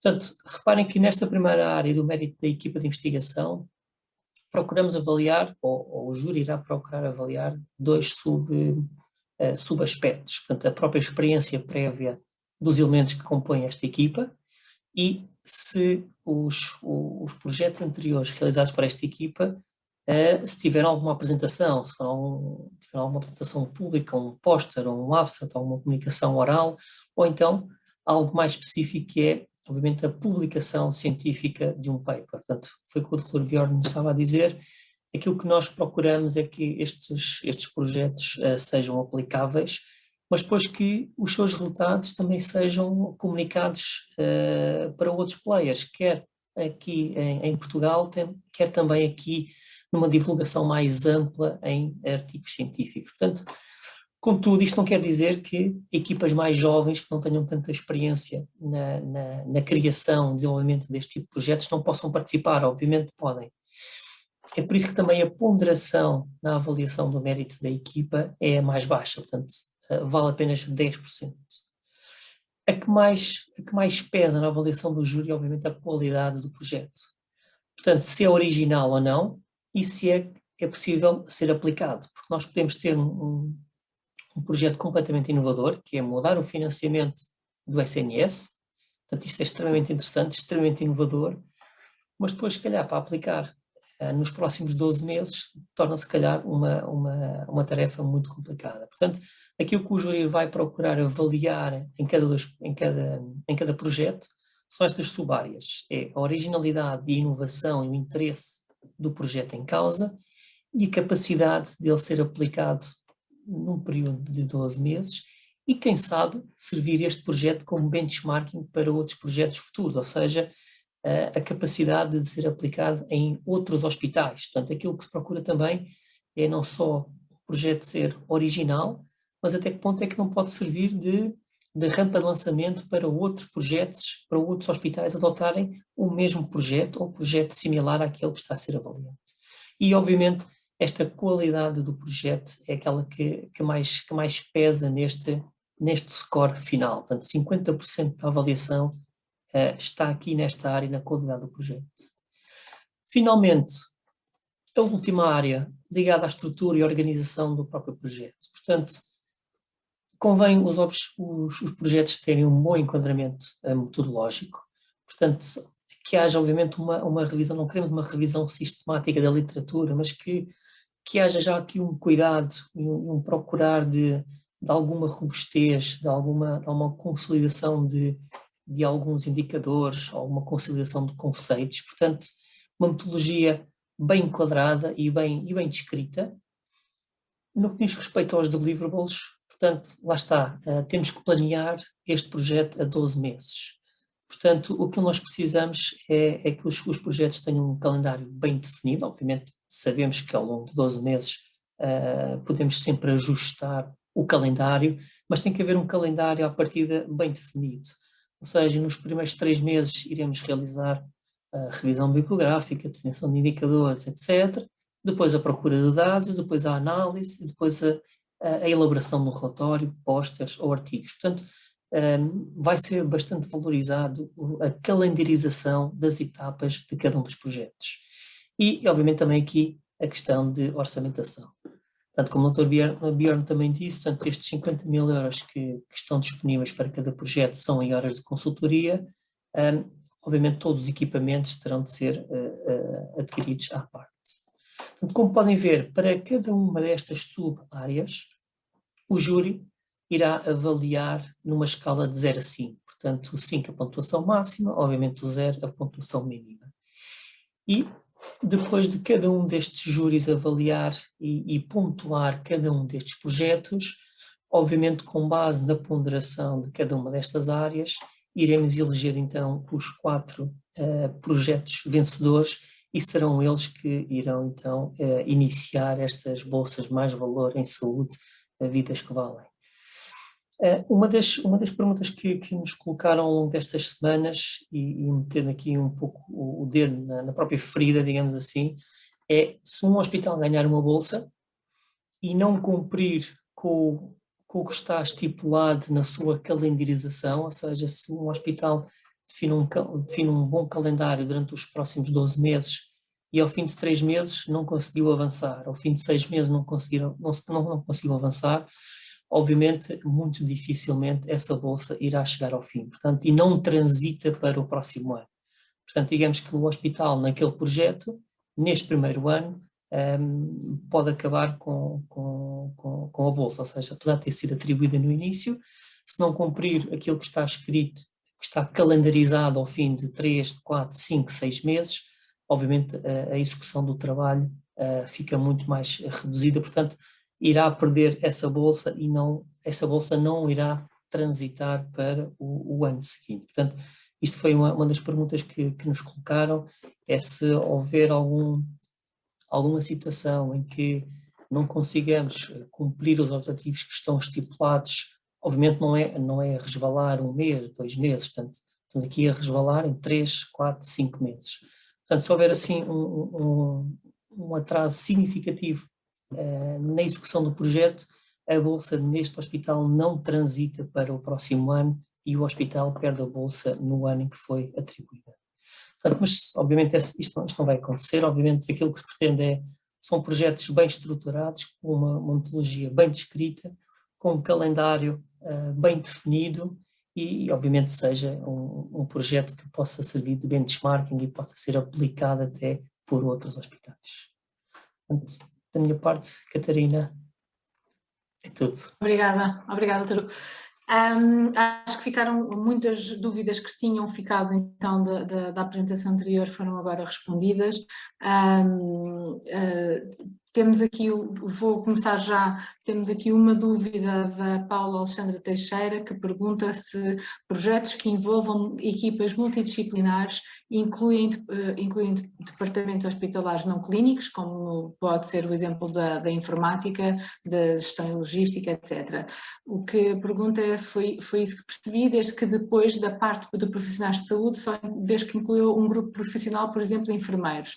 Portanto, reparem que nesta primeira área do mérito da equipa de investigação, procuramos avaliar, ou o júri irá procurar avaliar, dois subaspectos. Portanto, a própria experiência prévia dos elementos que compõem esta equipa e se os projetos anteriores realizados por esta equipa, se tiveram alguma apresentação, se tiveram alguma apresentação pública, um póster, ou um abstract, ou uma comunicação oral, ou então algo mais específico que é, obviamente, a publicação científica de um paper. Portanto, foi o que o Dr. Bjorn estava a dizer. Aquilo que nós procuramos é que estes projetos sejam aplicáveis, mas depois que os seus resultados também sejam comunicados para outros players, quer aqui em Portugal, quer também aqui numa divulgação mais ampla em artigos científicos. Portanto, contudo, isto não quer dizer que equipas mais jovens que não tenham tanta experiência na criação, desenvolvimento deste tipo de projetos não possam participar, obviamente podem. É por isso que também a ponderação na avaliação do mérito da equipa é a mais baixa, portanto, vale apenas 10%. A que mais pesa na avaliação do júri, obviamente, a qualidade do projeto. Portanto, se é original ou não e se é possível ser aplicado, porque nós podemos ter um projeto completamente inovador, que é mudar o financiamento do SNS, portanto, isto é extremamente interessante, extremamente inovador, mas depois, se calhar, para aplicar nos próximos 12 meses, torna-se, se calhar, uma tarefa muito complicada. Portanto, aquilo que o júri vai procurar avaliar em cada projeto são estas subáreas. É a originalidade e a inovação e o interesse do projeto em causa e a capacidade de ele ser aplicado num período de 12 meses e, quem sabe, servir este projeto como benchmarking para outros projetos futuros, ou seja, a capacidade de ser aplicado em outros hospitais. Portanto, aquilo que se procura também é não só o projeto ser original, mas até que ponto é que não pode servir de rampa de lançamento para outros projetos, para outros hospitais adotarem o mesmo projeto ou projeto similar àquele que está a ser avaliado. E, obviamente, esta qualidade do projeto é aquela que mais pesa neste score final. Portanto, 50% da avaliação está aqui nesta área, na qualidade do projeto. Finalmente, a última área ligada à estrutura e organização do próprio projeto. Portanto, convém os projetos terem um bom enquadramento metodológico, portanto, que haja obviamente uma revisão, não queremos uma revisão sistemática da literatura, mas que haja já aqui um cuidado e um procurar de alguma robustez, de alguma consolidação de alguns indicadores, ou uma consolidação de conceitos, portanto, uma metodologia bem enquadrada e bem descrita. No que diz respeito aos deliverables, portanto, lá está, temos que planear este projeto a 12 meses. Portanto, o que nós precisamos é que os projetos tenham um calendário bem definido. Obviamente, sabemos que ao longo de 12 meses podemos sempre ajustar o calendário, mas tem que haver um calendário à partida bem definido. Ou seja, nos primeiros 3 meses iremos realizar a revisão bibliográfica, a definição de indicadores, etc. Depois a procura de dados, depois a análise, depois a elaboração do relatório, pósteres ou artigos. Portanto, vai ser bastante valorizado a calendarização das etapas de cada um dos projetos. E, obviamente, também aqui a questão de orçamentação. Portanto, como o Dr. Bjorn também disse, portanto, estes 50 mil euros que estão disponíveis para cada projeto são em horas de consultoria. Obviamente, todos os equipamentos terão de ser adquiridos à parte. Portanto, como podem ver, para cada uma destas sub-áreas, o júri irá avaliar numa escala de 0 a 5. Portanto, o 5 a pontuação máxima, obviamente o 0 a pontuação mínima. E depois de cada um destes júris avaliar e pontuar cada um destes projetos, obviamente com base na ponderação de cada uma destas áreas, iremos eleger então os 4 projetos vencedores e serão eles que irão então iniciar estas bolsas mais valor em saúde, vidas que valem. Uma das perguntas que nos colocaram ao longo destas semanas, e metendo aqui um pouco o dedo na própria ferida, digamos assim, é se um hospital ganhar uma bolsa e não cumprir com o que está estipulado na sua calendarização, ou seja, se um hospital define um bom calendário durante os próximos 12 meses e ao fim de 3 meses não conseguiu avançar, ao fim de 6 meses não conseguiu avançar, obviamente, muito dificilmente essa bolsa irá chegar ao fim, portanto, e não transita para o próximo ano. Portanto, digamos que o hospital, naquele projeto, neste primeiro ano, pode acabar com a bolsa, ou seja, apesar de ter sido atribuída no início, se não cumprir aquilo que está escrito, que está calendarizado ao fim de 3, 4, 5, 6 meses, obviamente a execução do trabalho fica muito mais reduzida, portanto, irá perder essa bolsa e essa bolsa não irá transitar para o ano seguinte. Portanto, isto foi uma das perguntas que nos colocaram, é se houver alguma situação em que não consigamos cumprir os objetivos que estão estipulados, obviamente não é resvalar 1 mês, 2 meses, portanto, estamos aqui a resvalar em 3, 4, 5 meses. Portanto, se houver assim um atraso significativo na execução do projeto, a bolsa neste hospital não transita para o próximo ano e o hospital perde a bolsa no ano em que foi atribuída. Portanto, mas obviamente isto não vai acontecer, obviamente aquilo que se pretende são projetos bem estruturados, com uma metodologia bem descrita, com um calendário bem definido e obviamente seja um projeto que possa servir de benchmarking e possa ser aplicado até por outros hospitais. Portanto, da minha parte, Catarina, é tudo. Obrigada, Turo. Acho que ficaram muitas dúvidas que tinham ficado então da apresentação anterior foram agora respondidas. Temos aqui, vou começar já, temos aqui uma dúvida da Paula Alexandra Teixeira que pergunta se projetos que envolvam equipas multidisciplinares incluem departamentos hospitalares não clínicos, como pode ser o exemplo da informática, da gestão e logística, etc. O que pergunta foi isso que percebi, desde que depois da parte de profissionais de saúde, só desde que incluiu um grupo profissional, por exemplo, enfermeiros.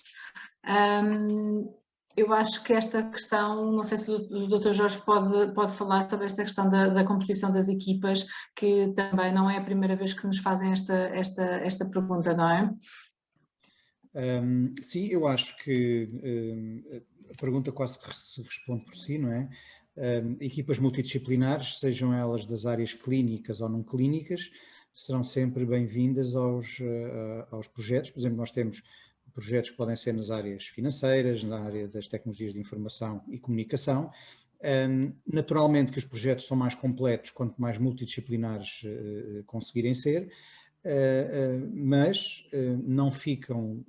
Eu acho que esta questão, não sei se o Dr. Jorge pode falar sobre esta questão da composição das equipas, que também não é a primeira vez que nos fazem esta pergunta, não é? Sim, eu acho que a pergunta quase que se responde por si, não é? Equipas multidisciplinares, sejam elas das áreas clínicas ou não clínicas, serão sempre bem-vindas aos projetos. Por exemplo, nós temos projetos que podem ser nas áreas financeiras, na área das tecnologias de informação e comunicação. Naturalmente que os projetos são mais completos quanto mais multidisciplinares conseguirem ser, mas não ficam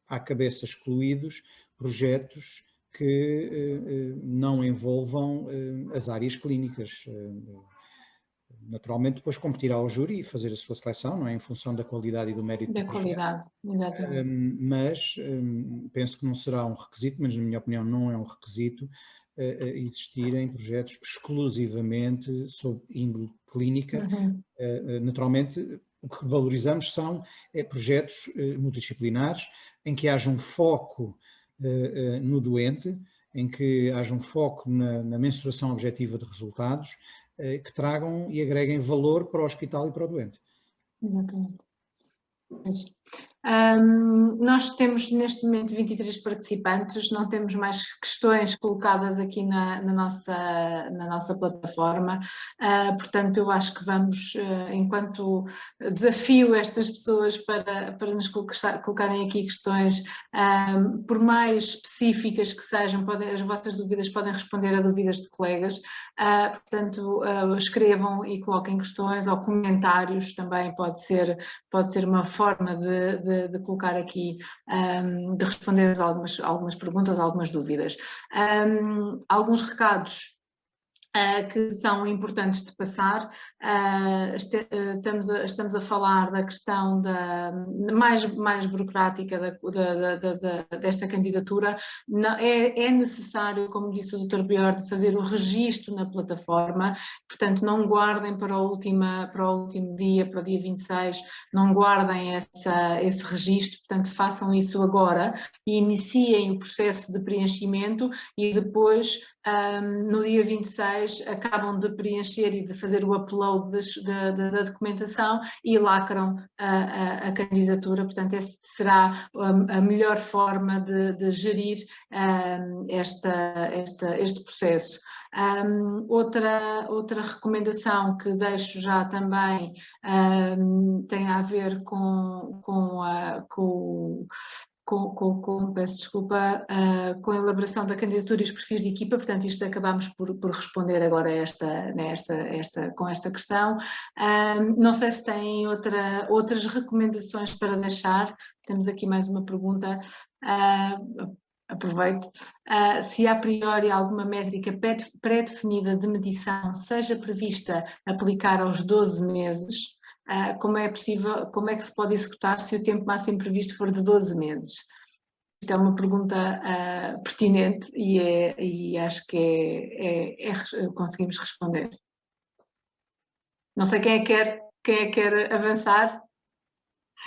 à cabeça excluídos projetos que não envolvam as áreas clínicas. Naturalmente depois competirá ao júri e fazer a sua seleção, não é? Em função da qualidade e do mérito do projeto. Da qualidade, exatamente. Mas penso que não será um requisito, mas na minha opinião não é um requisito existirem projetos exclusivamente sob índole clínica. Naturalmente o que valorizamos são projetos multidisciplinares em que haja um foco no doente, em que haja um foco na mensuração objetiva de resultados, que tragam e agreguem valor para o hospital e para o doente. Exatamente. Nós temos neste momento 23 participantes, não temos mais questões colocadas aqui na nossa plataforma, portanto eu acho que vamos, enquanto desafio estas pessoas para nos colocarem aqui questões, por mais específicas que sejam, as vossas dúvidas podem responder a dúvidas de colegas, portanto escrevam e coloquem questões ou comentários, também pode ser uma forma de colocar aqui, de responder algumas perguntas, algumas dúvidas. Alguns recados que são importantes de passar. Estamos a falar da questão mais burocrática desta candidatura. É necessário, como disse o Dr. Bjorn, fazer o registro na plataforma, portanto não guardem para o último dia, para o dia 26, não guardem esse registro, portanto façam isso agora e iniciem o processo de preenchimento e depois no dia 26 acabam de preencher e de fazer o upload da documentação e lacram a candidatura. Portanto, essa será a melhor forma de gerir este processo. Outra recomendação que deixo já também tem a ver peço desculpa, com a elaboração da candidatura e os perfis de equipa. Portanto, isto acabamos por responder agora com esta questão. Não sei se têm outras recomendações para deixar. Temos aqui mais uma pergunta. Aproveito. Se há a priori alguma métrica pré-definida de medição seja prevista aplicar aos 12 meses, como é possível, como é que se pode executar se o tempo máximo previsto for de 12 meses? Isto é uma pergunta pertinente e acho que conseguimos responder. Não sei quem é que quer avançar.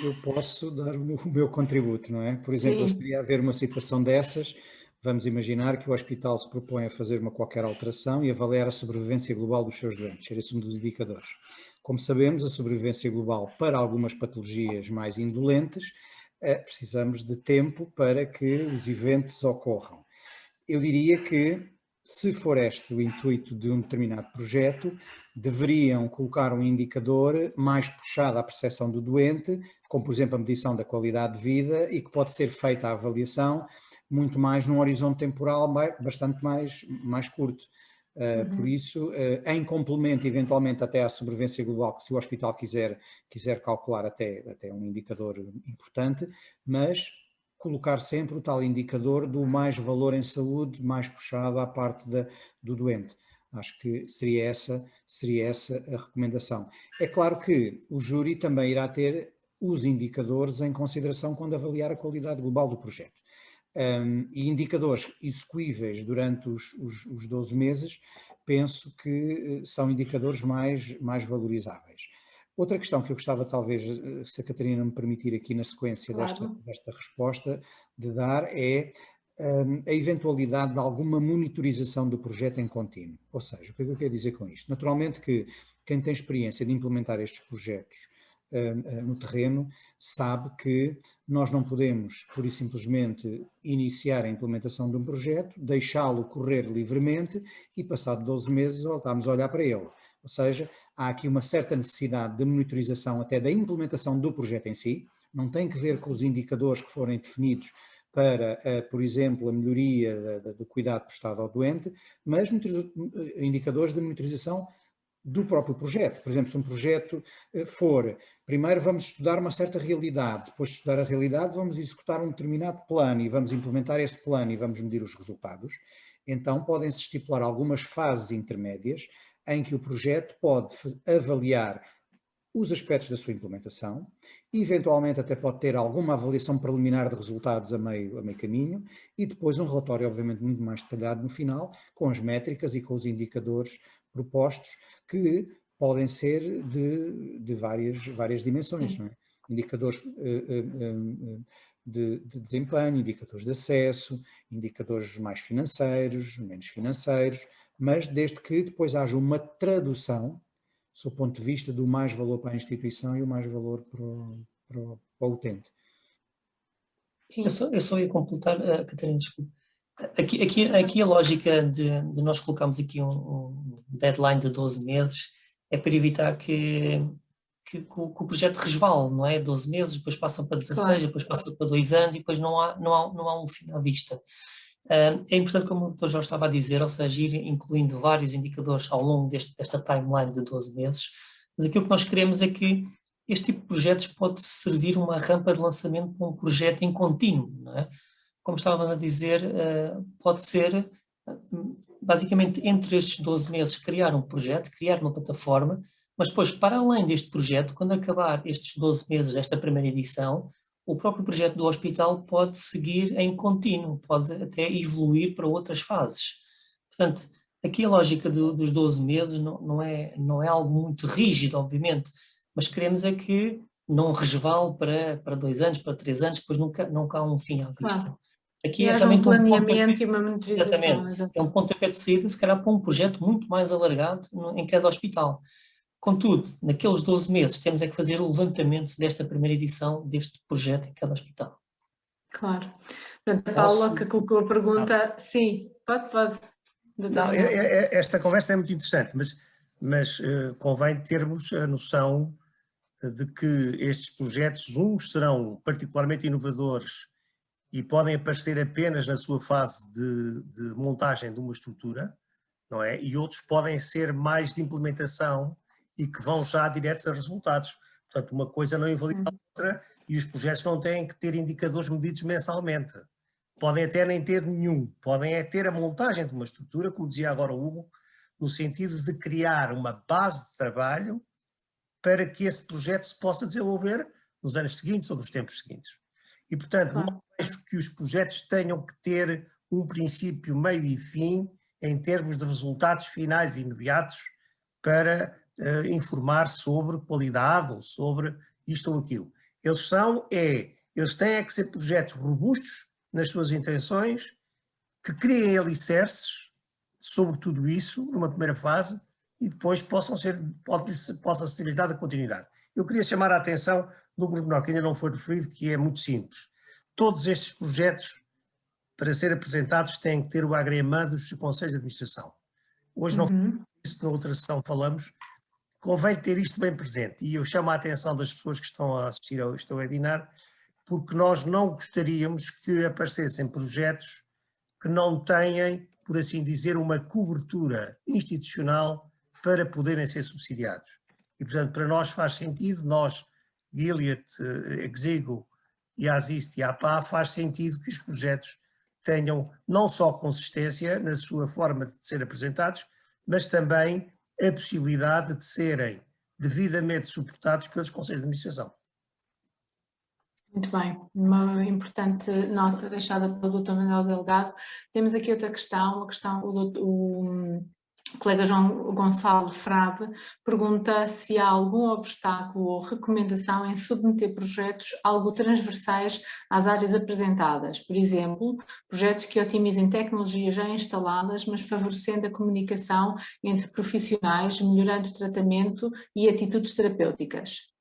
Eu posso dar o meu contributo, não é? Por exemplo, se poderia haver uma situação dessas, vamos imaginar que o hospital se propõe a fazer uma qualquer alteração e avaliar a sobrevivência global dos seus doentes, ser esse um dos indicadores. Como sabemos, a sobrevivência global para algumas patologias mais indolentes, precisamos de tempo para que os eventos ocorram. Eu diria que, se for este o intuito de um determinado projeto, deveriam colocar um indicador mais puxado à percepção do doente, como por exemplo a medição da qualidade de vida, e que pode ser feita a avaliação muito mais num horizonte temporal bastante mais curto. Por isso, em complemento eventualmente até à sobrevivência global, que se o hospital quiser calcular até um indicador importante, mas colocar sempre o tal indicador do mais valor em saúde, mais puxado à parte do doente. Acho que seria essa a recomendação. É claro que o júri também irá ter os indicadores em consideração quando avaliar a qualidade global do projeto. E indicadores execuíveis durante os 12 meses, penso que são indicadores mais valorizáveis. Outra questão que eu gostava, talvez, se a Catarina me permitir aqui na sequência desta resposta, de dar é a eventualidade de alguma monitorização do projeto em contínuo. Ou seja, o que é que eu quero dizer com isto? Naturalmente que quem tem experiência de implementar estes projetos no terreno sabe que nós não podemos, pura e simplesmente, iniciar a implementação de um projeto, deixá-lo correr livremente e, passado 12 meses, voltarmos a olhar para ele. Ou seja, há aqui uma certa necessidade de monitorização até da implementação do projeto em si, não tem que ver com os indicadores que forem definidos para, por exemplo, a melhoria do cuidado prestado ao doente, mas indicadores de monitorização do próprio projeto. Por exemplo, se um projeto for, primeiro vamos estudar uma certa realidade, depois de estudar a realidade vamos executar um determinado plano e vamos implementar esse plano e vamos medir os resultados, então podem-se estipular algumas fases intermédias em que o projeto pode avaliar os aspectos da sua implementação, eventualmente até pode ter alguma avaliação preliminar de resultados a meio caminho e depois um relatório, obviamente, muito mais detalhado no final, com as métricas e com os indicadores propostos que podem ser de várias dimensões, não é? Indicadores de desempenho, indicadores de acesso, indicadores mais financeiros, menos financeiros, mas desde que depois haja uma tradução, sob o ponto de vista do mais valor para a instituição e o mais valor para o utente. Sim. Eu só ia completar, Catarina, desculpe. Aqui a lógica de nós colocarmos aqui um deadline de 12 meses é para evitar que o projeto resvale, não é? 12 meses, depois passam para 16, claro. Depois passam para 2 anos e depois não há um fim à vista. É importante, como o doutor Jorge estava a dizer, ou seja, ir incluindo vários indicadores ao longo desta timeline de 12 meses, mas aquilo que nós queremos é que este tipo de projetos pode servir uma rampa de lançamento para um projeto em contínuo, não é? Como estava a dizer, pode ser, basicamente, entre estes 12 meses, criar um projeto, criar uma plataforma, mas depois, para além deste projeto, quando acabar estes 12 meses desta primeira edição, o próprio projeto do hospital pode seguir em contínuo, pode até evoluir para outras fases. Portanto, aqui a lógica dos 12 meses não é algo muito rígido, obviamente, mas queremos é que não resvale para 2 anos, para 3 anos, depois nunca há um fim à vista. Claro. Aqui E é haja realmente um um planeamento e uma monitorização. exatamente, é um pontapé de saída, se calhar para um projeto muito mais alargado em cada hospital. Contudo, naqueles 12 meses temos é que fazer o levantamento desta primeira edição deste projeto em cada hospital. Claro. Portanto, a Paula Posso? que colocou a pergunta, sim, pode. Não, esta conversa é muito interessante, mas convém termos a noção de que estes projetos, uns serão particularmente inovadores e podem aparecer apenas na sua fase de montagem de uma estrutura, não é? E outros podem ser mais de implementação e que vão já diretos a resultados. Portanto, uma coisa não invalida a outra e os projetos não têm que ter indicadores medidos mensalmente. Podem até nem ter nenhum, podem é ter a montagem de uma estrutura, como dizia agora o Hugo, no sentido de criar uma base de trabalho para que esse projeto se possa desenvolver nos anos seguintes ou nos tempos seguintes. E, portanto, não acho que os projetos tenham que ter um princípio, meio e fim em termos de resultados finais imediatos para informar sobre qualidade ou sobre isto ou aquilo. Eles têm que ser projetos robustos nas suas intenções, que criem alicerces sobre tudo isso numa primeira fase e depois possa ser-lhes dada continuidade. Eu queria chamar a atenção do pormenor que ainda não foi referido, que é muito simples. Todos estes projetos, para ser apresentados, têm que ter o agreemento dos conselhos de administração. Hoje não falamos isso, na outra sessão falamos, convém ter isto bem presente e eu chamo a atenção das pessoas que estão a assistir a este webinar, porque nós não gostaríamos que aparecessem projetos que não têm, por assim dizer, uma cobertura institucional para poderem ser subsidiados. E, portanto, para nós faz sentido, nós, Gilead, Exigo, e a Asist e a APA, faz sentido que os projetos tenham não só consistência na sua forma de ser apresentados, mas também a possibilidade de serem devidamente suportados pelos conselhos de administração. Muito bem, uma importante nota deixada pelo Dr. Manuel Delgado. Temos aqui outra questão, o colega João Gonçalo Frade pergunta se há algum obstáculo ou recomendação em submeter projetos algo transversais às áreas apresentadas, por exemplo, projetos que otimizem tecnologias já instaladas, mas favorecendo a comunicação entre profissionais, melhorando o tratamento e atitudes terapêuticas.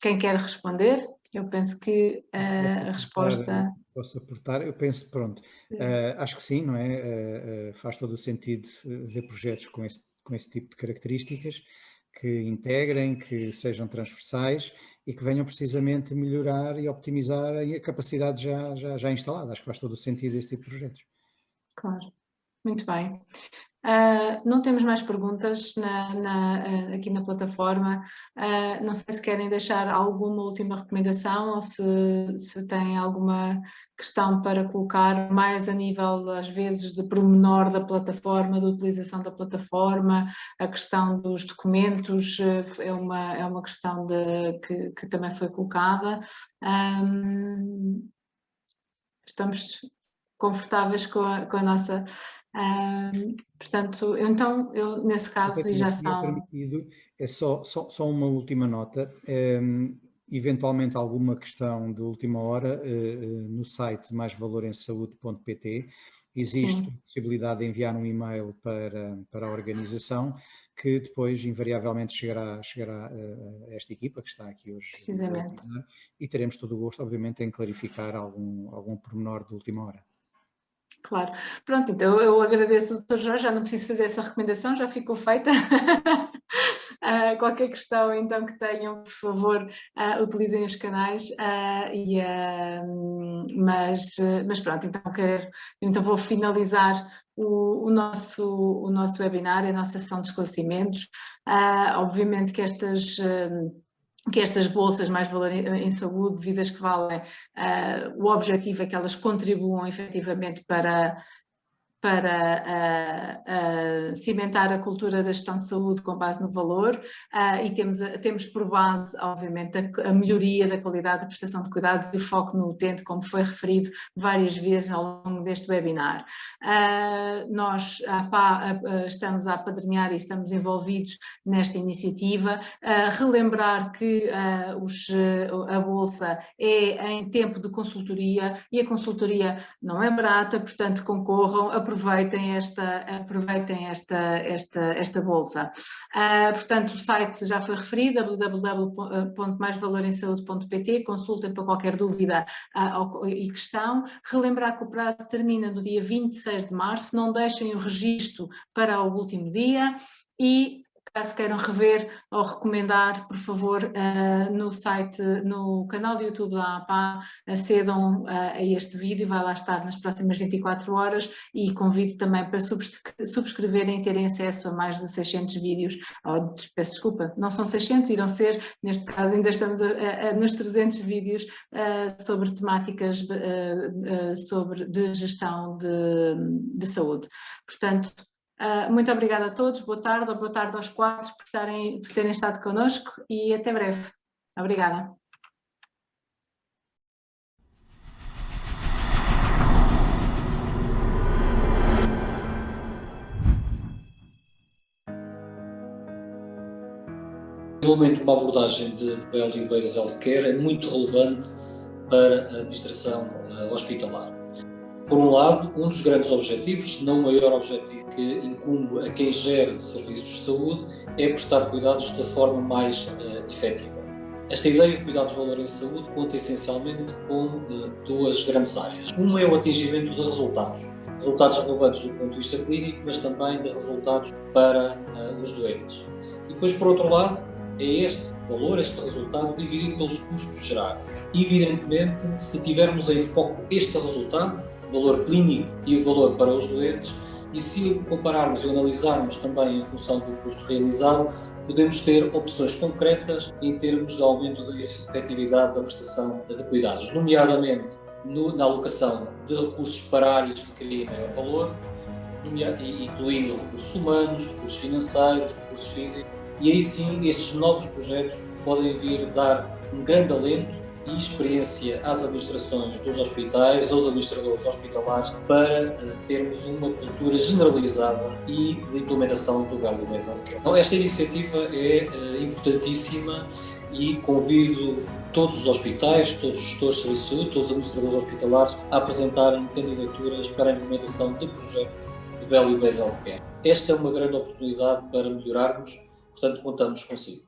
Quem quer responder? Eu penso que a resposta... Posso aportar? Eu penso, pronto, acho que sim, não é? Faz todo o sentido ver projetos com esse tipo de características, que integrem, que sejam transversais e que venham precisamente melhorar e optimizar a capacidade já instalada. Acho que faz todo o sentido esse tipo de projetos. Claro, muito bem. Não temos mais perguntas aqui na plataforma. Não sei se querem deixar alguma última recomendação ou se têm alguma questão para colocar mais a nível, às vezes, de pormenor da plataforma, da utilização da plataforma, a questão dos documentos é uma questão que também foi colocada. Estamos confortáveis com a nossa... portanto, eu nesse caso, e já são... É só uma última nota, eventualmente alguma questão de última hora, no site maisvaloremsaúde.pt existe a possibilidade de enviar um e-mail para a organização, que depois invariavelmente chegará a esta equipa que está aqui hoje. Precisamente. E teremos todo o gosto, obviamente, em clarificar algum pormenor de última hora. Claro. Pronto, então eu agradeço ao Dr. Jorge, já não preciso fazer essa recomendação, já ficou feita. Qualquer questão então que tenham, por favor, utilizem os canais, mas pronto, então vou finalizar o nosso webinar, a nossa sessão de esclarecimentos. Obviamente que estas bolsas mais valor em saúde, vidas que valem, o objetivo é que elas contribuam efetivamente para para cimentar a cultura da gestão de saúde com base no valor, e temos por base, obviamente, a melhoria da qualidade da prestação de cuidados e foco no utente, como foi referido várias vezes ao longo deste webinar. Nós, a APA, estamos a apadrinhar e estamos envolvidos nesta iniciativa. Relembrar que a Bolsa é em tempo de consultoria e a consultoria não é barata, portanto concorram, aproveitem esta Bolsa. Portanto, o site já foi referido, www.maisvaloremsaude.pt, consultem para qualquer dúvida e questão. Relembrar que o prazo termina no dia 26 de março, não deixem o registro para o último dia e, caso queiram rever ou recomendar, por favor, no site, no canal do YouTube da APA, acedam a este vídeo, vai lá estar nas próximas 24 horas e convido também para subscreverem e terem acesso a mais de 600 vídeos, peço desculpa, não são 600, irão ser, neste caso ainda estamos nos 300 vídeos sobre temáticas de gestão de saúde. Portanto, muito obrigada a todos, boa tarde aos 4 por terem estado connosco e até breve. Obrigada. Realmente uma abordagem de Value-Based Healthcare é muito relevante para a administração hospitalar. Por um lado, um dos grandes objetivos, se não o maior objetivo que incumbe a quem gere serviços de saúde, é prestar cuidados da forma mais efetiva. Esta ideia de cuidados de valor em saúde conta essencialmente com duas grandes áreas. Uma é o atingimento de resultados relevantes do ponto de vista clínico, mas também de resultados para os doentes. E depois, por outro lado, é este valor, este resultado, dividido pelos custos gerados. Evidentemente, se tivermos em foco este resultado, o valor clínico e o valor para os doentes, e se o compararmos e analisarmos também em função do custo realizado, podemos ter opções concretas em termos de aumento da efetividade da prestação de cuidados, nomeadamente na alocação de recursos para áreas que criem maior valor, incluindo recursos humanos, recursos financeiros, recursos físicos, e aí sim estes novos projetos podem vir dar um grande alento e experiência às administrações dos hospitais, aos administradores hospitalares, para termos uma cultura generalizada e de implementação do Value-Based Healthcare. Então, esta iniciativa é importantíssima e convido todos os hospitais, todos os gestores de serviço de saúde, todos os administradores hospitalares a apresentarem candidaturas para a implementação de projetos de Value-Based Healthcare. Esta é uma grande oportunidade para melhorarmos, portanto contamos consigo.